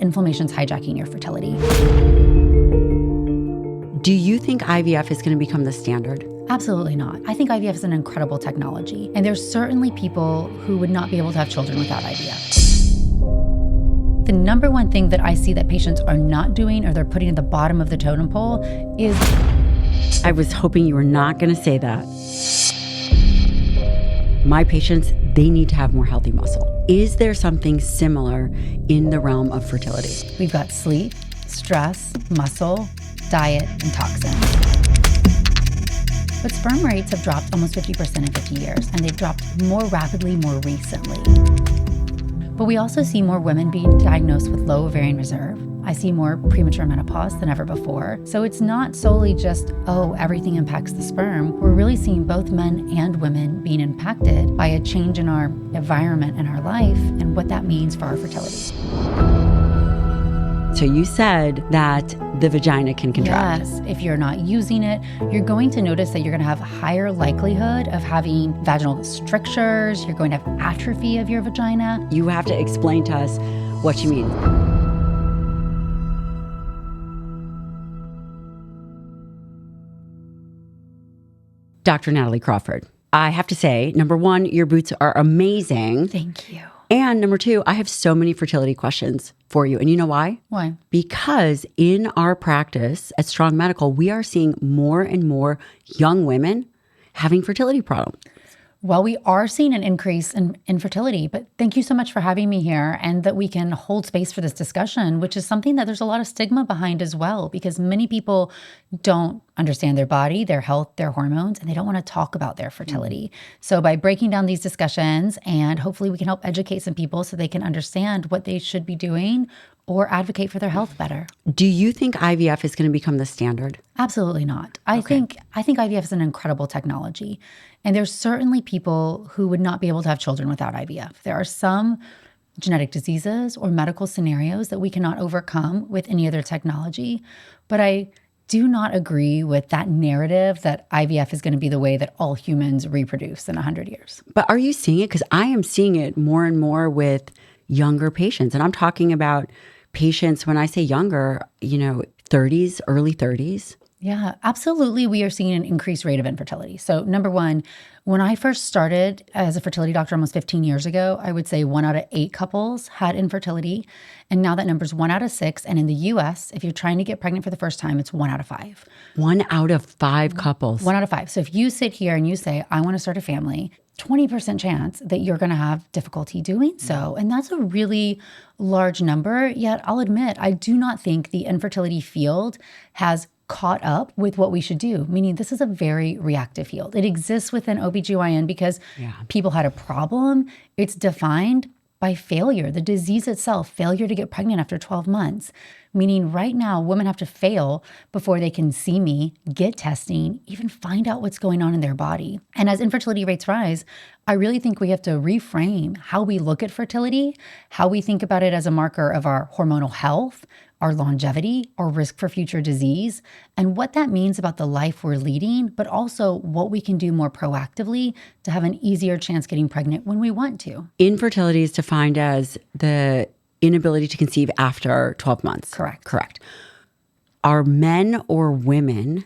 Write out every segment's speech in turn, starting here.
inflammation's hijacking your fertility. Do you think IVF is going to become the standard? Absolutely not. I think IVF is an incredible technology, and there's certainly people who would not be able to have children without IVF. The number one thing that I see that patients are not doing or they're putting at the bottom of the totem pole is... I was hoping you were not going to say that. My patients, they need to have more healthy muscle. Is there something similar in the realm of fertility? We've got sleep, stress, muscle, diet, and toxins. But sperm rates have dropped almost 50% in 50 years, and they've dropped more rapidly more recently. But we also see more women being diagnosed with low ovarian reserve. I see more premature menopause than ever before. So it's not solely just, everything impacts the sperm. We're really seeing both men and women being impacted by a change in our environment and our life and what that means for our fertility. So you said that the vagina can contract. Yes, if you're not using it, you're going to notice that you're going to have higher likelihood of having vaginal strictures. You're going to have atrophy of your vagina. You have to explain to us what you mean. Dr. Natalie Crawford, I have to say, number one, your boots are amazing. Thank you. And number two, I have so many fertility questions for you. And you know why? Why? Because in our practice at Strong Medical, we are seeing more and more young women having fertility problems. Well, we are seeing an increase in infertility, but thank you so much for having me here and that we can hold space for this discussion, which is something that there's a lot of stigma behind as well, because many people don't understand their body, their health, their hormones, and they don't want to talk about their fertility. So by breaking down these discussions, and hopefully we can help educate some people so they can understand what they should be doing or advocate for their health better. Do you think IVF is going to become the standard? Absolutely not. I think IVF is an incredible technology. And there's certainly people who would not be able to have children without IVF. There are some genetic diseases or medical scenarios that we cannot overcome with any other technology. But I do not agree with that narrative that IVF is going to be the way that all humans reproduce in 100 years. But are you seeing it? Because I am seeing it more and more with younger patients. And I'm talking about patients, when I say younger, 30s, early 30s. Yeah, absolutely. We are seeing an increased rate of infertility. So number one, when I first started as a fertility doctor almost 15 years ago, I would say 1 out of 8 couples had infertility. And now that number's 1 out of 6. And in the US, if you're trying to get pregnant for the first time, it's 1 out of 5. 1 out of 5 couples. 1 out of 5. So if you sit here and you say, I want to start a family, 20% chance that you're going to have difficulty doing so. And that's a really large number. Yet I'll admit, I do not think the infertility field has caught up with what we should do, meaning this is a very reactive field. It exists within OBGYN because people had a problem. It's defined by failure, the disease itself, failure to get pregnant after 12 months. Meaning right now, women have to fail before they can see me, get testing, even find out what's going on in their body. And as infertility rates rise, I really think we have to reframe how we look at fertility, how we think about it as a marker of our hormonal health, our longevity, our risk for future disease, and what that means about the life we're leading, but also what we can do more proactively to have an easier chance getting pregnant when we want to. Infertility is defined as the inability to conceive after 12 months. Correct. Are men or women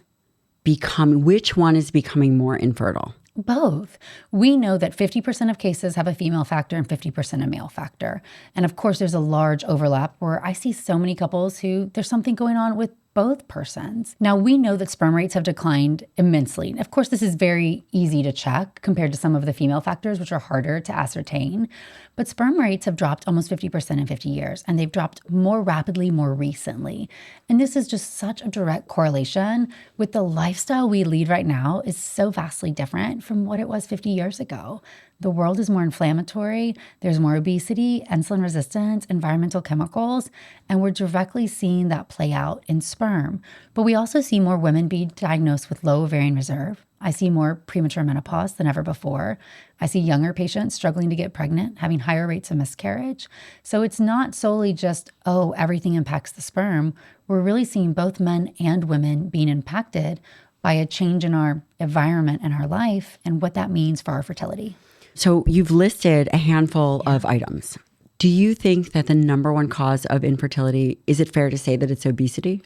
which one is becoming more infertile? Both. We know that 50% of cases have a female factor and 50% a male factor. And of course, there's a large overlap where I see so many couples who there's something going on with both persons. Now, we know that sperm rates have declined immensely. Of course, this is very easy to check compared to some of the female factors, which are harder to ascertain. But sperm rates have dropped almost 50% in 50 years, and they've dropped more rapidly more recently. And this is just such a direct correlation with the lifestyle we lead right now is so vastly different from what it was 50 years ago. The world is more inflammatory, there's more obesity, insulin resistance, environmental chemicals, and we're directly seeing that play out in sperm. But we also see more women be diagnosed with low ovarian reserve. I see more premature menopause than ever before. I see younger patients struggling to get pregnant, having higher rates of miscarriage. So it's not solely just, everything impacts the sperm. We're really seeing both men and women being impacted by a change in our environment and our life and what that means for our fertility. So you've listed a handful of items. Do you think that the number one cause of infertility, is it fair to say that it's obesity?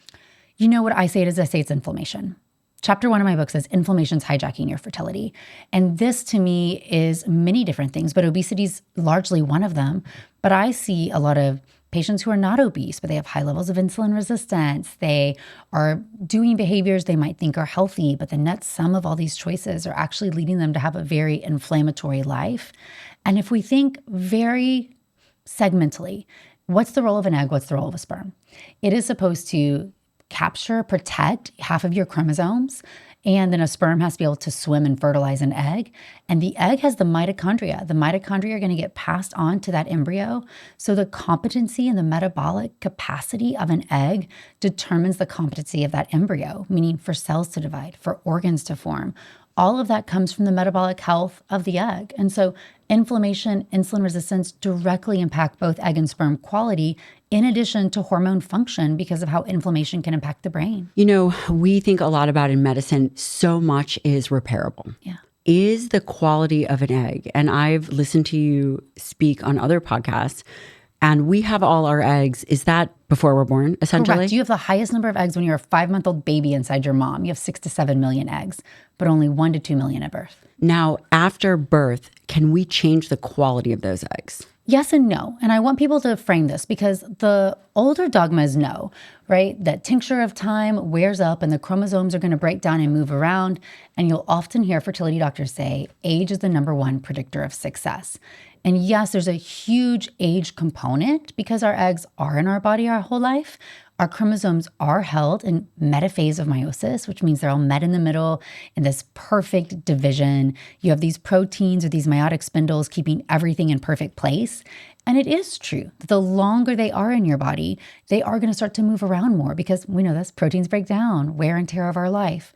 You know what I say it is? I say it's inflammation. Chapter 1 of my book says inflammation's hijacking your fertility. And this to me is many different things, but obesity is largely one of them. But I see a lot of patients who are not obese, but they have high levels of insulin resistance. They are doing behaviors they might think are healthy, but the net sum of all these choices are actually leading them to have a very inflammatory life. And if we think very segmentally, what's the role of an egg? What's the role of a sperm? It is supposed to capture, protect half of your chromosomes. And then a sperm has to be able to swim and fertilize an egg. And the egg has the mitochondria. The mitochondria are going to get passed on to that embryo. So the competency and the metabolic capacity of an egg determines the competency of that embryo, meaning for cells to divide, for organs to form. All of that comes from the metabolic health of the egg. And so inflammation, insulin resistance directly impact both egg and sperm quality, in addition to hormone function because of how inflammation can impact the brain. You know, we think a lot about in medicine, so much is repairable. Yeah. Is the quality of an egg, and I've listened to you speak on other podcasts, and we have all our eggs. Is that before we're born, essentially? Correct. You have the highest number of eggs when you're a 5-month-old baby inside your mom. You have 6 to 7 million eggs, but only 1 to 2 million at birth. Now, after birth, can we change the quality of those eggs? Yes and no. And I want people to frame this because the older dogma is no, right? That tincture of time wears up and the chromosomes are going to break down and move around. And you'll often hear fertility doctors say age is the number one predictor of success. And yes, there's a huge age component because our eggs are in our body our whole life. Our chromosomes are held in metaphase of meiosis, which means they're all met in the middle in this perfect division. You have these proteins or these meiotic spindles keeping everything in perfect place. And it is true that the longer they are in your body, they are going to start to move around more because we know this, proteins break down, wear and tear of our life.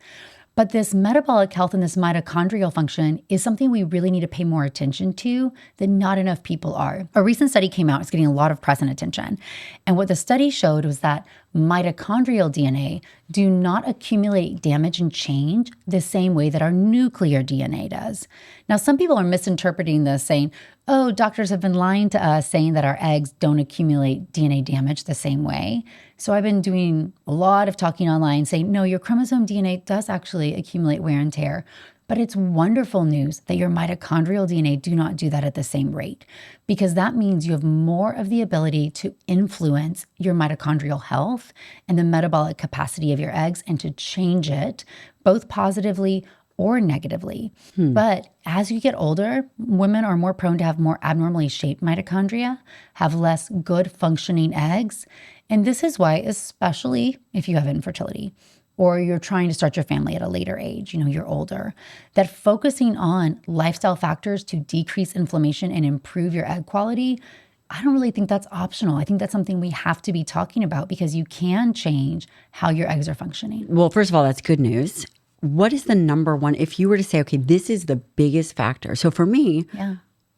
But this metabolic health and this mitochondrial function is something we really need to pay more attention to that not enough people are. A recent study came out, it's getting a lot of press and attention. And what the study showed was that mitochondrial DNA do not accumulate damage and change the same way that our nuclear DNA does. Now, some people are misinterpreting this saying, oh, doctors have been lying to us saying that our eggs don't accumulate DNA damage the same way. So I've been doing a lot of talking online saying, no, your chromosome DNA does actually accumulate wear and tear. But it's wonderful news that your mitochondrial DNA do not do that at the same rate, because that means you have more of the ability to influence your mitochondrial health and the metabolic capacity of your eggs and to change it both positively or negatively. But as you get older, women are more prone to have more abnormally shaped mitochondria, have less good functioning eggs. And this is why, especially if you have infertility or you're trying to start your family at a later age, you're older, that focusing on lifestyle factors to decrease inflammation and improve your egg quality, I don't really think that's optional. I think that's something we have to be talking about because you can change how your eggs are functioning. Well, first of all, that's good news. What is the number one, if you were to say, okay, this is the biggest factor? So for me,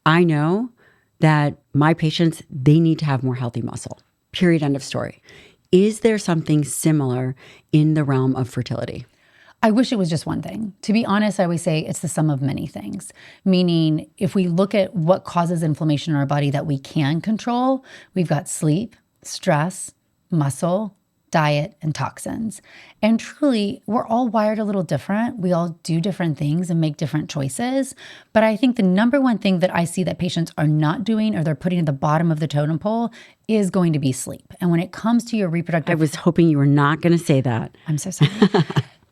I know that my patients, they need to have more healthy muscle, period, end of story. Is there something similar in the realm of fertility? I wish it was just one thing. To be honest, I always say it's the sum of many things. Meaning, if we look at what causes inflammation in our body that we can control, we've got sleep, stress, muscle, diet, and toxins. And truly, we're all wired a little different. We all do different things and make different choices. But I think the number one thing that I see that patients are not doing or they're putting at the bottom of the totem pole is going to be sleep. And when it comes to your reproductive... I was hoping you were not going to say that. I'm so sorry.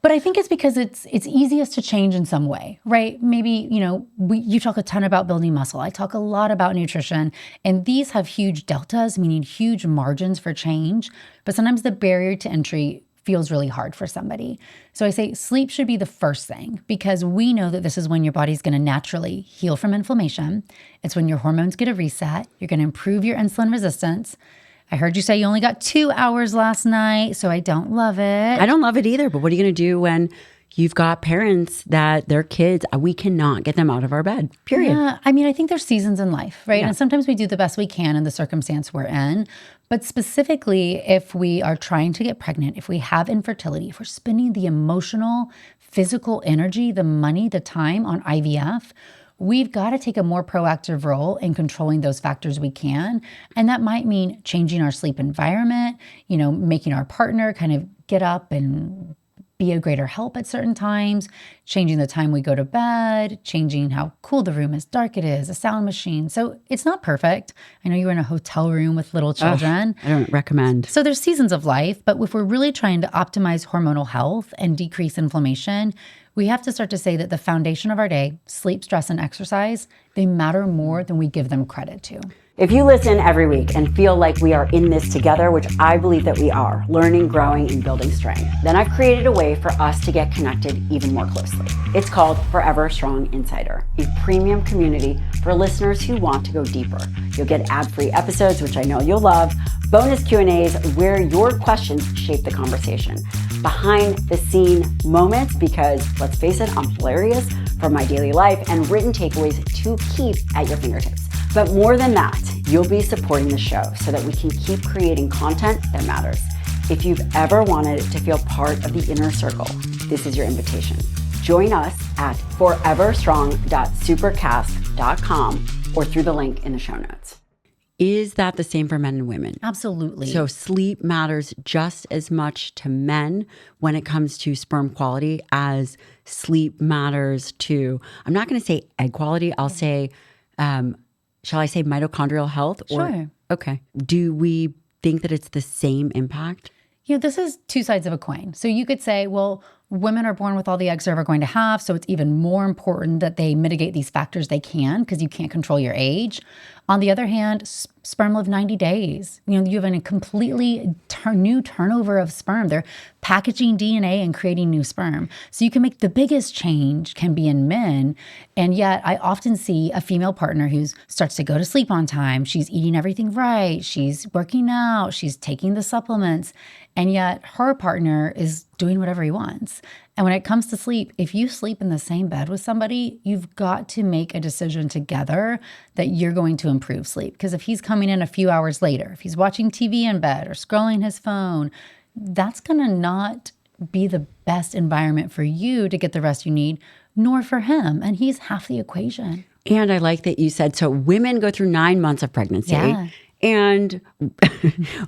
But I think it's because it's easiest to change in some way, right? Maybe, you talk a ton about building muscle. I talk a lot about nutrition, and these have huge deltas, meaning huge margins for change. But sometimes the barrier to entry feels really hard for somebody. So I say sleep should be the first thing because we know that this is when your body's going to naturally heal from inflammation. It's when your hormones get a reset. You're going to improve your insulin resistance. I heard you say you only got 2 hours last night, so I don't love it. I don't love it either, but what are you going to do when you've got parents that their kids, we cannot get them out of our bed, period? Yeah, I think there's seasons in life, right? Yeah. And sometimes we do the best we can in the circumstance we're in. But specifically, if we are trying to get pregnant, if we have infertility, if we're spending the emotional, physical energy, the money, the time on IVF, we've got to take a more proactive role in controlling those factors we can. And that might mean changing our sleep environment, making our partner kind of get up and be a greater help at certain times, changing the time we go to bed, changing how cool the room is, dark it is, a sound machine. So it's not perfect. I know you're in a hotel room with little children. I don't recommend. So there's seasons of life, but if we're really trying to optimize hormonal health and decrease inflammation, we have to start to say that the foundation of our day, sleep, stress, and exercise, they matter more than we give them credit to. If you listen every week and feel like we are in this together, which I believe that we are, learning, growing, and building strength, then I've created a way for us to get connected even more closely. It's called Forever Strong Insider, a premium community for listeners who want to go deeper. You'll get ad-free episodes, which I know you'll love, bonus Q&As where your questions shape the conversation, behind the scene moments, because let's face it, I'm hilarious, from my daily life, and written takeaways to keep at your fingertips. But more than that, you'll be supporting the show so that we can keep creating content that matters. If you've ever wanted to feel part of the inner circle, this is your invitation. Join us at foreverstrong.supercast.com or through the link in the show notes. Is that the same for men and women? Absolutely. So sleep matters just as much to men when it comes to sperm quality as sleep matters to, I'm not going to say egg quality, I'll say, shall I say mitochondrial health? Sure. Okay. Do we think that it's the same impact? This is two sides of a coin. So you could say, well, women are born with all the eggs they're ever going to have, so it's even more important that they mitigate these factors they can because you can't control your age. On the other hand, sperm live 90 days. You have a completely new turnover of sperm. They're packaging DNA and creating new sperm. So you can make the biggest change can be in men. And yet I often see a female partner who starts to go to sleep on time. She's eating everything right. She's working out. She's taking the supplements. And yet her partner is doing whatever he wants. And when it comes to sleep, if you sleep in the same bed with somebody, you've got to make a decision together that you're going to improve sleep. Because if he's coming in a few hours later, if he's watching TV in bed or scrolling his phone, that's going to not be the best environment for you to get the rest you need, nor for him. And he's half the equation. And I like that you said, so women go through 9 months of pregnancy. Yeah. And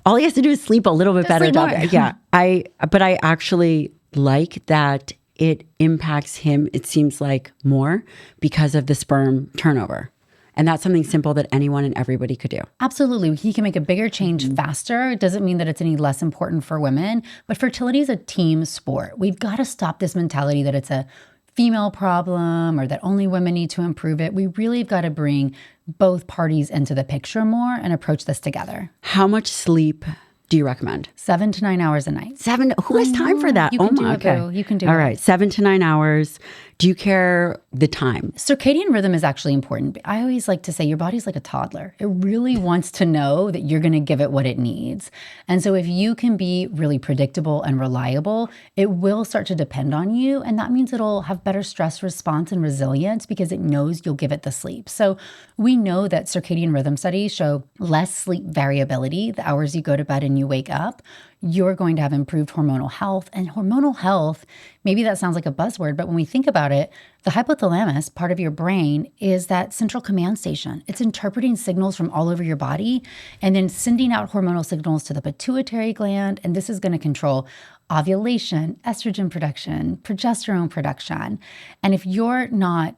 all he has to do is sleep a little bit better. Yeah. But I actually like that it impacts him, it seems like, more because of the sperm turnover. And that's something simple that anyone and everybody could do. Absolutely. He can make a bigger change faster. It doesn't mean that it's any less important for women, but fertility is a team sport. We've got to stop this mentality that it's a female problem or that only women need to improve it. We really have got to bring both parties into the picture more and approach this together. How much sleep do you recommend? 7 to 9 hours a night. Who has time for that? You can do it, boo. You can do it. All right, 7 to 9 hours. Do you care the time? Circadian rhythm is actually important. I always like to say your body's like a toddler. It really wants to know that you're going to give it what it needs. And so if you can be really predictable and reliable, it will start to depend on you. And that means it'll have better stress response and resilience because it knows you'll give it the sleep. So we know that circadian rhythm studies show less sleep variability the hours you go to bed and you wake up. You're going to have improved hormonal health. And hormonal health, maybe that sounds like a buzzword, but when we think about it, the hypothalamus, part of your brain, is that central command station. It's interpreting signals from all over your body and then sending out hormonal signals to the pituitary gland. And this is going to control ovulation, estrogen production, progesterone production. And if you're not,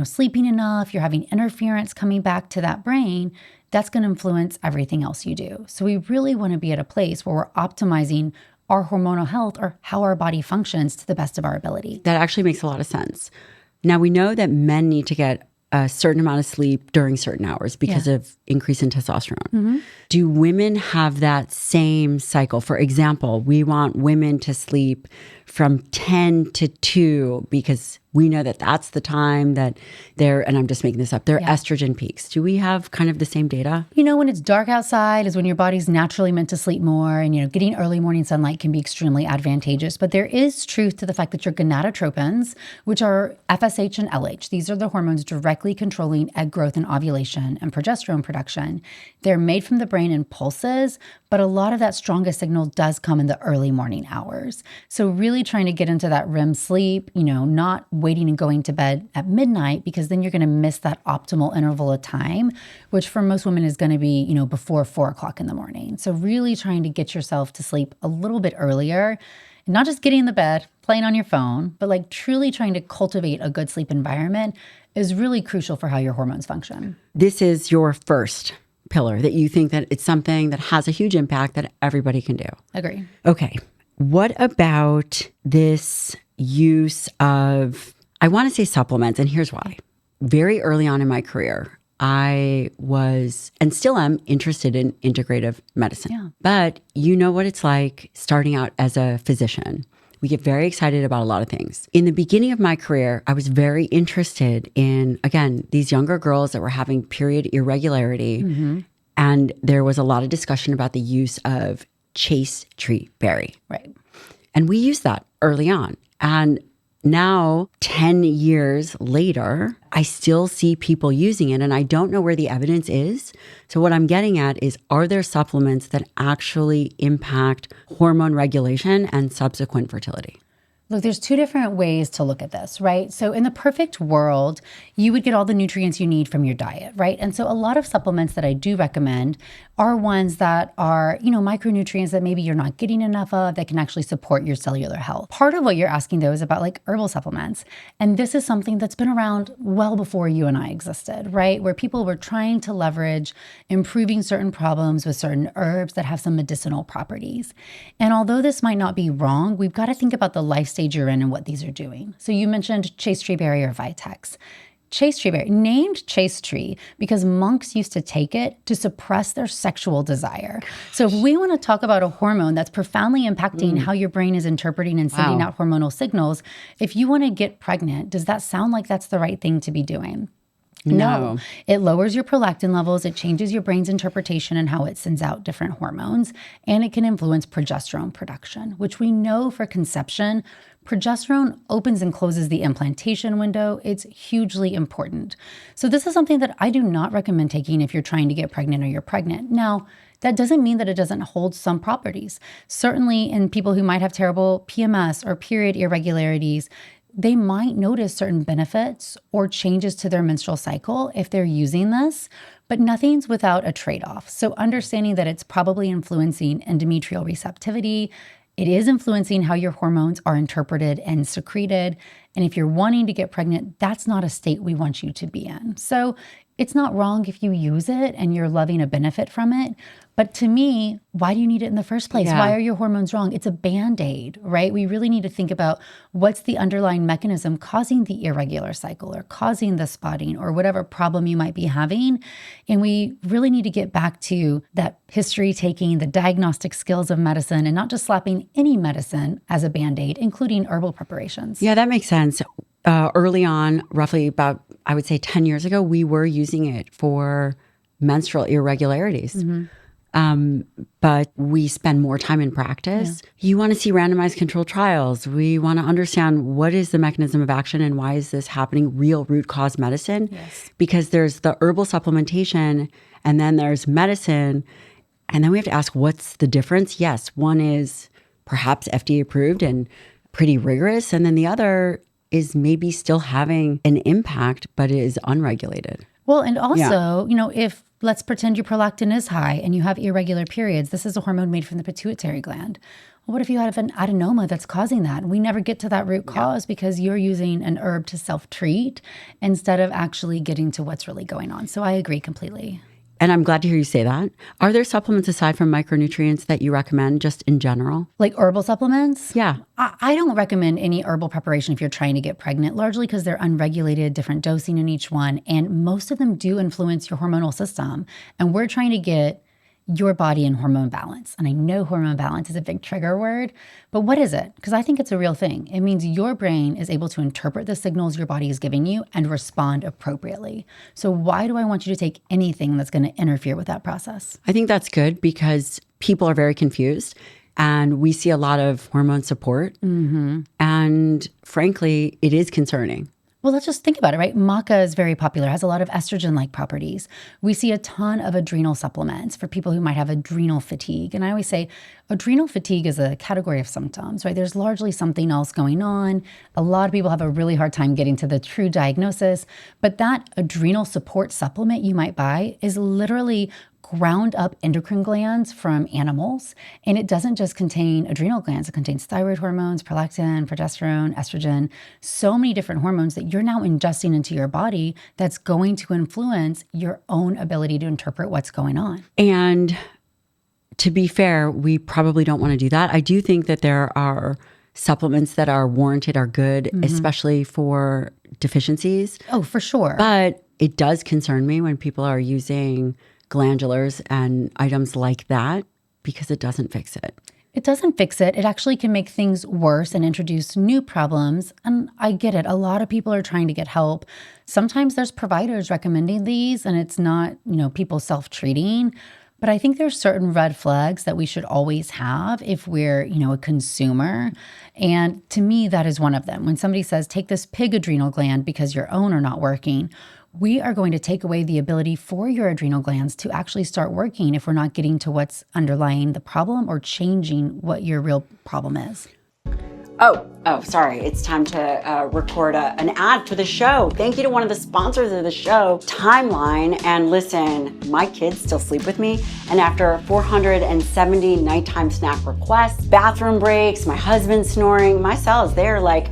sleeping enough, you're having interference coming back to that brain, that's going to influence everything else you do. So we really want to be at a place where we're optimizing our hormonal health or how our body functions to the best of our ability. That actually makes a lot of sense. Now, we know that men need to get a certain amount of sleep during certain hours because of increase in testosterone. Mm-hmm. Do women have that same cycle? For example, we want women to sleep from 10 to 2 because we know that that's the time that and I'm just making this up, their estrogen peaks. Do we have kind of the same data? When it's dark outside is when your body's naturally meant to sleep more. And, getting early morning sunlight can be extremely advantageous. But there is truth to the fact that your gonadotropins, which are FSH and LH, these are the hormones directly controlling egg growth and ovulation and progesterone production. They're made from the brain in pulses, but a lot of that strongest signal does come in the early morning hours. So really trying to get into that REM sleep, not waiting and going to bed at midnight, because then you're going to miss that optimal interval of time, which for most women is going to be, before 4 o'clock in the morning. So really trying to get yourself to sleep a little bit earlier, and not just getting in the bed, playing on your phone, but like truly trying to cultivate a good sleep environment is really crucial for how your hormones function. This is your first pillar that you think that it's something that has a huge impact that everybody can do. Agree. Okay. What about this use of, I want to say supplements, and here's why. Very early on in my career, I was, and still am, interested in integrative medicine. Yeah. But you know what it's like starting out as a physician. We get very excited about a lot of things. In the beginning of my career, I was very interested in, again, these younger girls that were having period irregularity. Mm-hmm. And there was a lot of discussion about the use of Chaste tree berry. Right. And we used that early on. And now, 10 years later, I still see people using it, and I don't know where the evidence is. So what I'm getting at is, are there supplements that actually impact hormone regulation and subsequent fertility? Look, there's two different ways to look at this, right? So in the perfect world, you would get all the nutrients you need from your diet, right? And so a lot of supplements that I do recommend are ones that are, micronutrients that maybe you're not getting enough of that can actually support your cellular health. Part of what you're asking, though, is about like herbal supplements. And this is something that's been around well before you and I existed, right? Where people were trying to leverage improving certain problems with certain herbs that have some medicinal properties. And although this might not be wrong, we've got to think about the life stage you're in and what these are doing. So you mentioned Chaste tree berry or Vitex. Chaste tree berry, named Chaste tree because monks used to take it to suppress their sexual desire. So if we want to talk about a hormone that's profoundly impacting how your brain is interpreting and sending out hormonal signals, if you want to get pregnant, does that sound like that's the right thing to be doing? No. It lowers your prolactin levels, it changes your brain's interpretation and how it sends out different hormones, and it can influence progesterone production, which we know for conception, progesterone opens and closes the implantation window. It's hugely important. So this is something that I do not recommend taking if you're trying to get pregnant or you're pregnant. Now, that doesn't mean that it doesn't hold some properties. Certainly in people who might have terrible PMS or period irregularities, they might notice certain benefits or changes to their menstrual cycle if they're using this, but nothing's without a trade-off. So understanding that it's probably influencing endometrial receptivity, it is influencing how your hormones are interpreted and secreted. And if you're wanting to get pregnant, that's not a state we want you to be in. So it's not wrong if you use it and you're loving a benefit from it. But to me, why do you need it in the first place? Yeah. Why are your hormones wrong? It's a Band-Aid, right? We really need to think about what's the underlying mechanism causing the irregular cycle or causing the spotting or whatever problem you might be having. And we really need to get back to that history taking, the diagnostic skills of medicine, and not just slapping any medicine as a Band-Aid, including herbal preparations. Yeah, that makes sense. Early on, roughly about, I would say 10 years ago, we were using it for menstrual irregularities. Mm-hmm. But we spend more time in practice. Yeah. You want to see randomized controlled trials. We want to understand what is the mechanism of action and why is this happening, real root cause medicine. Yes. Because there's the herbal supplementation and then there's medicine. And then we have to ask, what's the difference? Yes, one is perhaps FDA approved and pretty rigorous. And then the other is maybe still having an impact, but it is unregulated. Well, and also, if let's pretend your prolactin is high and you have irregular periods, this is a hormone made from the pituitary gland. Well, what if you have an adenoma that's causing that? And we never get to that root cause because you're using an herb to self-treat instead of actually getting to what's really going on. So I agree completely. And I'm glad to hear you say that. Are there supplements aside from micronutrients that you recommend just in general? Like herbal supplements? Yeah. I don't recommend any herbal preparation if you're trying to get pregnant, largely because they're unregulated, different dosing in each one. And most of them do influence your hormonal system. And we're trying to get your body in hormone balance. And I know hormone balance is a big trigger word, but what is it? Because I think it's a real thing. It means your brain is able to interpret the signals your body is giving you and respond appropriately. So why do I want you to take anything that's going to interfere with that process? I think that's good because people are very confused and we see a lot of hormone support. Mm-hmm. And frankly, it is concerning. Well, let's just think about it, right? Maca is very popular, has a lot of estrogen-like properties. We see a ton of adrenal supplements for people who might have adrenal fatigue. And I always say adrenal fatigue is a category of symptoms, right? There's largely something else going on. A lot of people have a really hard time getting to the true diagnosis, but that adrenal support supplement you might buy is literally ground up endocrine glands from animals. And it doesn't just contain adrenal glands, it contains thyroid hormones, prolactin, progesterone, estrogen, so many different hormones that you're now ingesting into your body that's going to influence your own ability to interpret what's going on. And to be fair, we probably don't want to do that. I do think that there are supplements that are warranted, are good, especially for deficiencies. Oh, for sure. But it does concern me when people are using glandulars and items like that because it doesn't fix it. It doesn't fix it. It actually can make things worse and introduce new problems. And I get it. A lot of people are trying to get help. Sometimes there's providers recommending these and it's not, people self-treating. But I think there's certain red flags that we should always have if we're, a consumer. And to me, that is one of them. When somebody says, take this pig adrenal gland because your own are not working, we are going to take away the ability for your adrenal glands to actually start working if we're not getting to what's underlying the problem or changing what your real problem is. Oh, sorry. It's time to record an ad for the show. Thank you to one of the sponsors of the show, Timeline. And listen, my kids still sleep with me. And after 470 nighttime snack requests, bathroom breaks, my husband snoring, my cells, they're like,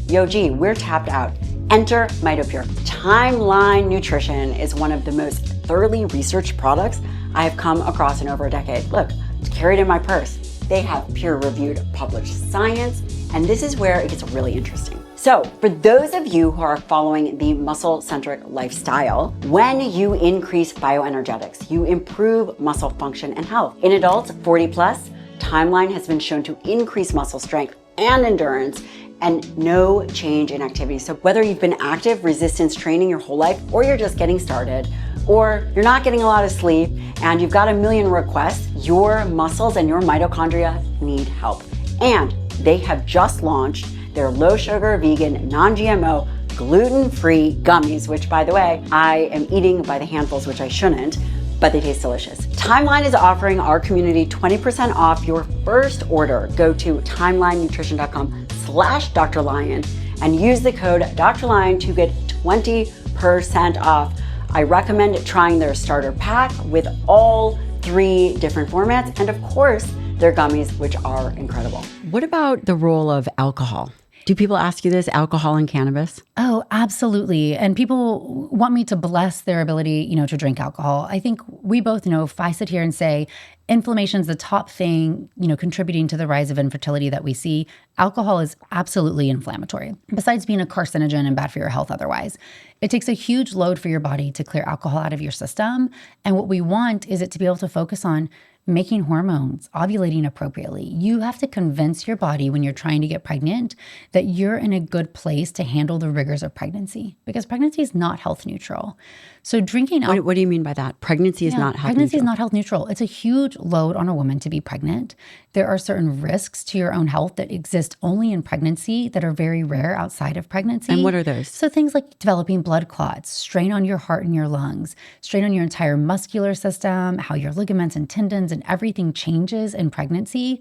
yo, G, we're tapped out. Enter Mitopure. Timeline Nutrition is one of the most thoroughly researched products I have come across in over a decade. Look, it's carried in my purse. They have peer-reviewed published science, and this is where it gets really interesting. So for those of you who are following the muscle-centric lifestyle, when you increase bioenergetics, you improve muscle function and health. In adults 40 plus, Timeline has been shown to increase muscle strength and endurance and no change in activity. So whether you've been active resistance training your whole life or you're just getting started, or you're not getting a lot of sleep and you've got a million requests, your muscles and your mitochondria need help. And they have just launched their low sugar, vegan, non-GMO, gluten-free gummies, which by the way, I am eating by the handfuls, which I shouldn't, but they taste delicious. Timeline is offering our community 20% off your first order. Go to timelinenutrition.com/Dr. Lyon and use the code Dr. Lyon to get 20% off. I recommend trying their starter pack with all 3 different formats and of course, their gummies, which are incredible. What about the role of alcohol? Do people ask you this, alcohol and cannabis? Oh, absolutely. And people want me to bless their ability, to drink alcohol. I think we both know if I sit here and say inflammation is the top thing, contributing to the rise of infertility that we see, alcohol is absolutely inflammatory, besides being a carcinogen and bad for your health otherwise. It takes a huge load for your body to clear alcohol out of your system. And what we want is it to be able to focus on making hormones, ovulating appropriately. You have to convince your body when you're trying to get pregnant that you're in a good place to handle the rigors of pregnancy, because pregnancy is not health neutral. So drinking alcohol. What do you mean by that? Pregnancy is not health Pregnancy neutral. is not health neutral. It's a huge load on a woman to be pregnant. There are certain risks to your own health that exist only in pregnancy that are very rare outside of pregnancy. And what are those? So things like developing blood clots, strain on your heart and your lungs, strain on your entire muscular system, how your ligaments and tendons and everything changes in pregnancy.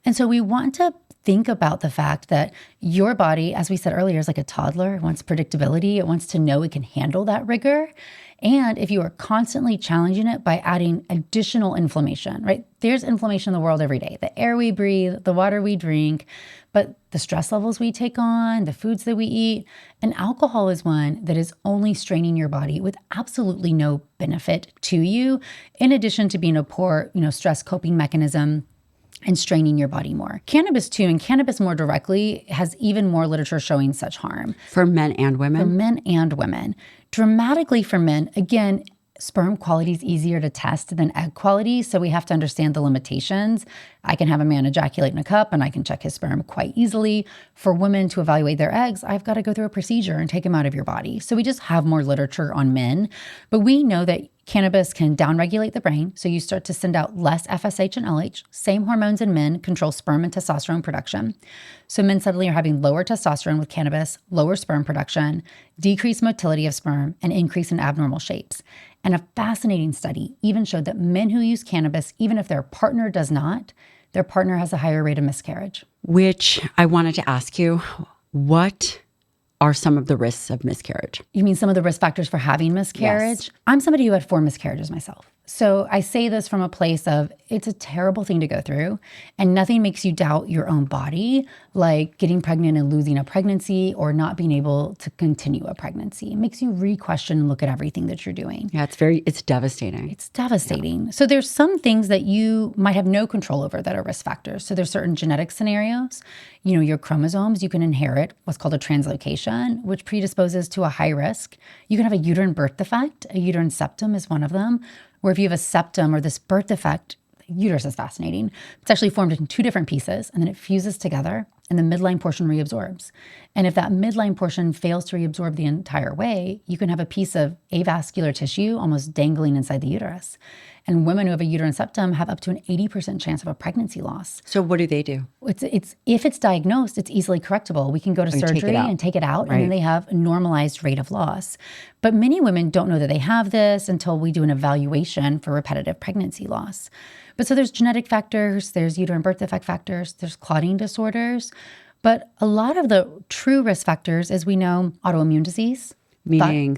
And so we want to think about the fact that your body, as we said earlier, is like a toddler. It wants predictability. It wants to know it can handle that rigor. And if you are constantly challenging it by adding additional inflammation, right? There's inflammation in the world every day. The air we breathe, the water we drink, but the stress levels we take on, the foods that we eat, and alcohol is one that is only straining your body with absolutely no benefit to you, in addition to being a poor, stress coping mechanism and straining your body more. Cannabis too, and cannabis more directly has even more literature showing such harm. For men and women? For men and women. Dramatically for men, again, sperm quality is easier to test than egg quality, so we have to understand the limitations. I can have a man ejaculate in a cup and I can check his sperm quite easily. For women to evaluate their eggs, I've got to go through a procedure and take them out of your body. So we just have more literature on men, but we know that Cannabis can downregulate the brain, so you start to send out less FSH and LH. Same hormones in men control sperm and testosterone production. So men suddenly are having lower testosterone with cannabis, lower sperm production, decreased motility of sperm, and increase in abnormal shapes. And a fascinating study even showed that men who use cannabis, even if their partner does not, their partner has a higher rate of miscarriage. Which I wanted to ask you, what are some of the risks of miscarriage? You mean some of the risk factors for having miscarriage? Yes. I'm somebody who had 4 miscarriages myself. So I say this from a place of it's a terrible thing to go through, and nothing makes you doubt your own body like getting pregnant and losing a pregnancy or not being able to continue a pregnancy. It makes you re-question and look at everything that you're doing. Yeah, it's devastating. It's devastating. Yeah. So there's some things that you might have no control over that are risk factors. So there's certain genetic scenarios. Your chromosomes, you can inherit what's called a translocation, which predisposes to a high risk. You can have a uterine birth defect. A uterine septum is one of them, where if you have a septum or this birth defect, uterus is fascinating. It's actually formed in 2 different pieces, and then it fuses together, and the midline portion reabsorbs. And if that midline portion fails to reabsorb the entire way, you can have a piece of avascular tissue almost dangling inside the uterus. And women who have a uterine septum have up to an 80% chance of a pregnancy loss. So what do they do? It's if it's diagnosed, it's easily correctable. We can go to surgery and take it out, right. And then they have a normalized rate of loss. But many women don't know that they have this until we do an evaluation for repetitive pregnancy loss. But so there's genetic factors, there's uterine birth defect factors, there's clotting disorders. But a lot of the true risk factors, as we know, autoimmune disease. Meaning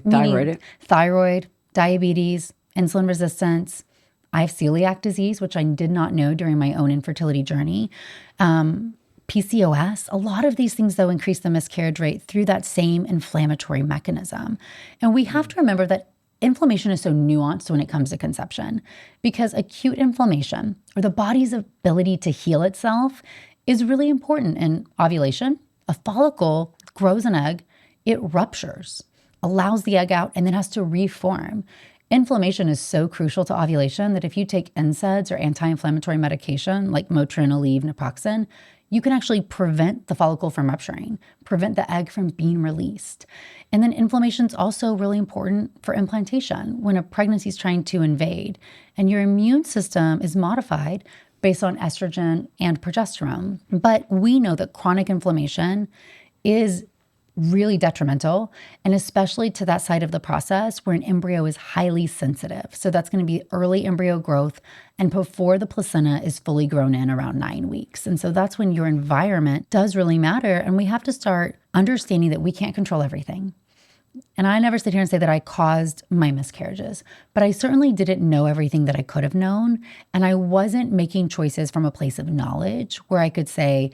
thyroid, diabetes, insulin resistance. I have celiac disease, which I did not know during my own infertility journey. PCOS, a lot of these things, though, increase the miscarriage rate through that same inflammatory mechanism. And we have to remember that inflammation is so nuanced when it comes to conception, because acute inflammation, or the body's ability to heal itself, is really important in ovulation. A follicle grows an egg, it ruptures, allows the egg out, and then has to reform. Inflammation is so crucial to ovulation that if you take NSAIDs or anti-inflammatory medication like Motrin, Aleve, Naproxen, you can actually prevent the follicle from rupturing, prevent the egg from being released. And then inflammation is also really important for implantation when a pregnancy is trying to invade and your immune system is modified based on estrogen and progesterone. But we know that chronic inflammation is really detrimental, and especially to that side of the process where an embryo is highly sensitive. So that's going to be early embryo growth and before the placenta is fully grown in around 9 weeks. And so that's when your environment does really matter, and we have to start understanding that we can't control everything. And I never sit here and say that I caused my miscarriages, but I certainly didn't know everything that I could have known, and I wasn't making choices from a place of knowledge where I could say,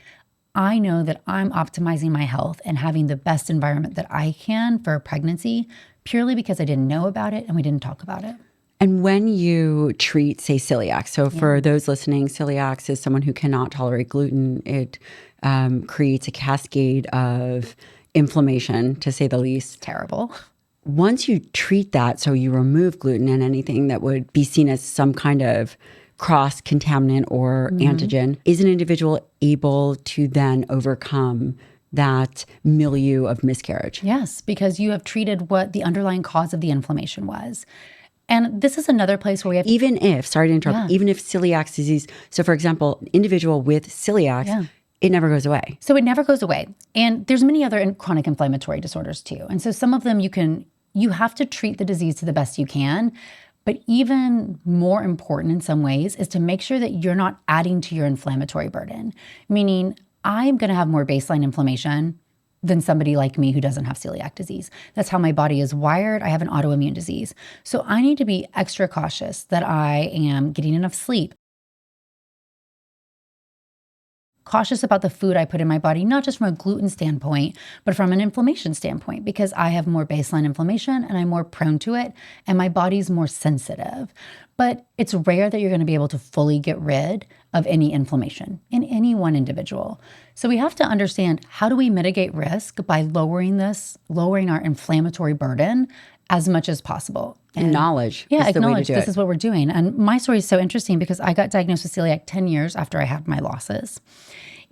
I know that I'm optimizing my health and having the best environment that I can for a pregnancy purely because I didn't know about it and we didn't talk about it. And when you treat, say, celiac, so for those listening, celiac is someone who cannot tolerate gluten. It creates a cascade of inflammation, to say the least. Terrible. Once you treat that, so you remove gluten and anything that would be seen as some kind of cross-contaminant or antigen, is an individual able to then overcome that milieu of miscarriage? Yes, because you have treated what the underlying cause of the inflammation was. And this is another place where we have... Even if celiac disease, so for example, an individual with celiac, it never goes away. So it never goes away. And there's many other chronic inflammatory disorders too. And so some of them you have to treat the disease to the best you can. But even more important in some ways is to make sure that you're not adding to your inflammatory burden. Meaning, I'm going to have more baseline inflammation than somebody like me who doesn't have celiac disease. That's how my body is wired. I have an autoimmune disease. So I need to be extra cautious that I am getting enough sleep, cautious about the food I put in my body, not just from a gluten standpoint, but from an inflammation standpoint, because I have more baseline inflammation and I'm more prone to it and my body's more sensitive. But it's rare that you're going to be able to fully get rid of any inflammation in any one individual. So we have to understand, how do we mitigate risk by lowering our inflammatory burden as much as possible? And knowledge. Yeah, acknowledge this is what we're doing. And my story is so interesting because I got diagnosed with celiac 10 years after I had my losses.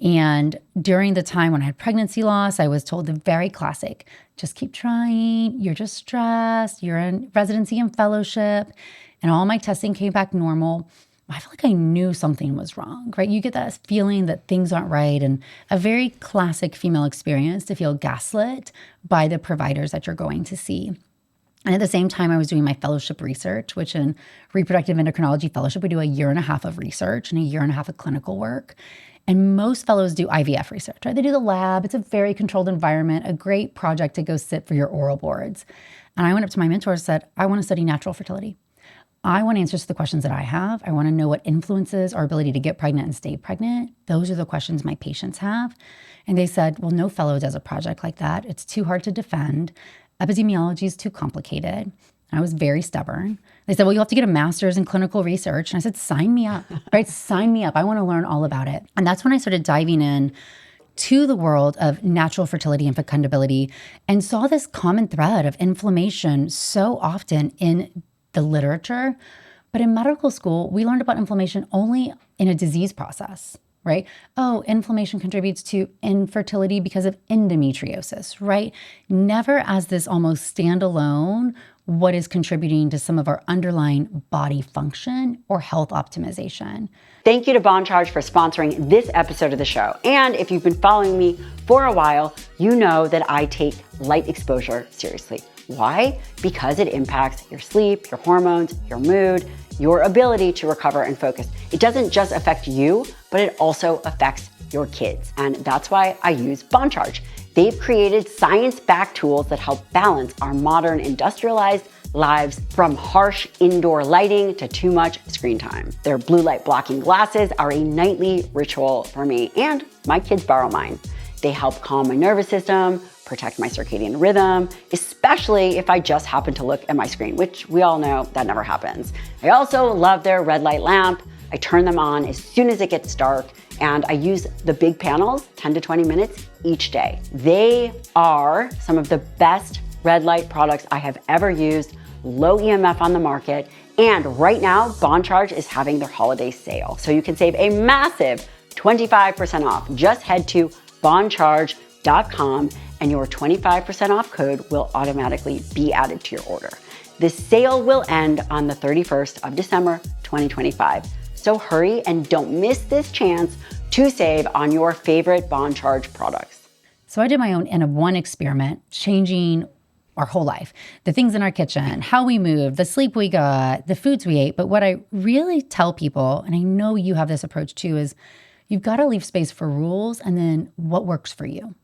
And during the time when I had pregnancy loss, I was told the very classic, just keep trying. You're just stressed. You're in residency and fellowship. And all my testing came back normal. I feel like I knew something was wrong, right? You get that feeling that things aren't right, and a very classic female experience to feel gaslit by the providers that you're going to see. And at the same time, I was doing my fellowship research, which in reproductive endocrinology fellowship, we do 1.5 years of research and 1.5 years of clinical work. And most fellows do IVF research, right? They do the lab. It's a very controlled environment, a great project to go sit for your oral boards. And I went up to my mentor and said, I want to study natural fertility. I want answers to the questions that I have. I want to know what influences our ability to get pregnant and stay pregnant. Those are the questions my patients have. And they said, well, no fellow does a project like that. It's too hard to defend. Epidemiology is too complicated. I was very stubborn. They said, well, you'll have to get a master's in clinical research. And I said, sign me up, right? Sign me up. I want to learn all about it. And that's when I started diving in to the world of natural fertility and fecundability and saw this common thread of inflammation so often in the literature. But in medical school, we learned about inflammation only in a disease process, right? Oh, inflammation contributes to infertility because of endometriosis, right? Never as this almost standalone, what is contributing to some of our underlying body function or health optimization. Thank you to Bon Charge for sponsoring this episode of the show. And if you've been following me for a while, you know that I take light exposure seriously. Why? Because it impacts your sleep, your hormones, your mood, your ability to recover and focus. It doesn't just affect you, but it also affects your kids. And that's why I use Bon Charge. They've created science-backed tools that help balance our modern industrialized lives, from harsh indoor lighting to too much screen time. Their blue light blocking glasses are a nightly ritual for me, and my kids borrow mine. They help calm my nervous system, protect my circadian rhythm, especially if I just happen to look at my screen, which we all know that never happens. I also love their red light lamp. I turn them on as soon as it gets dark, and I use the big panels 10 to 20 minutes each day. They are some of the best red light products I have ever used, low EMF on the market, and right now, Bon Charge is having their holiday sale. So you can save a massive 25% off. Just head to boncharge.com and your 25% off code will automatically be added to your order. The sale will end on the 31st of December, 2025. So hurry and don't miss this chance to save on your favorite Bon Charge products. So I did my own N-of-1 experiment, changing our whole life, the things in our kitchen, how we moved, the sleep we got, the foods we ate. But what I really tell people, and I know you have this approach too, is you've got to leave space for rules and then what works for you.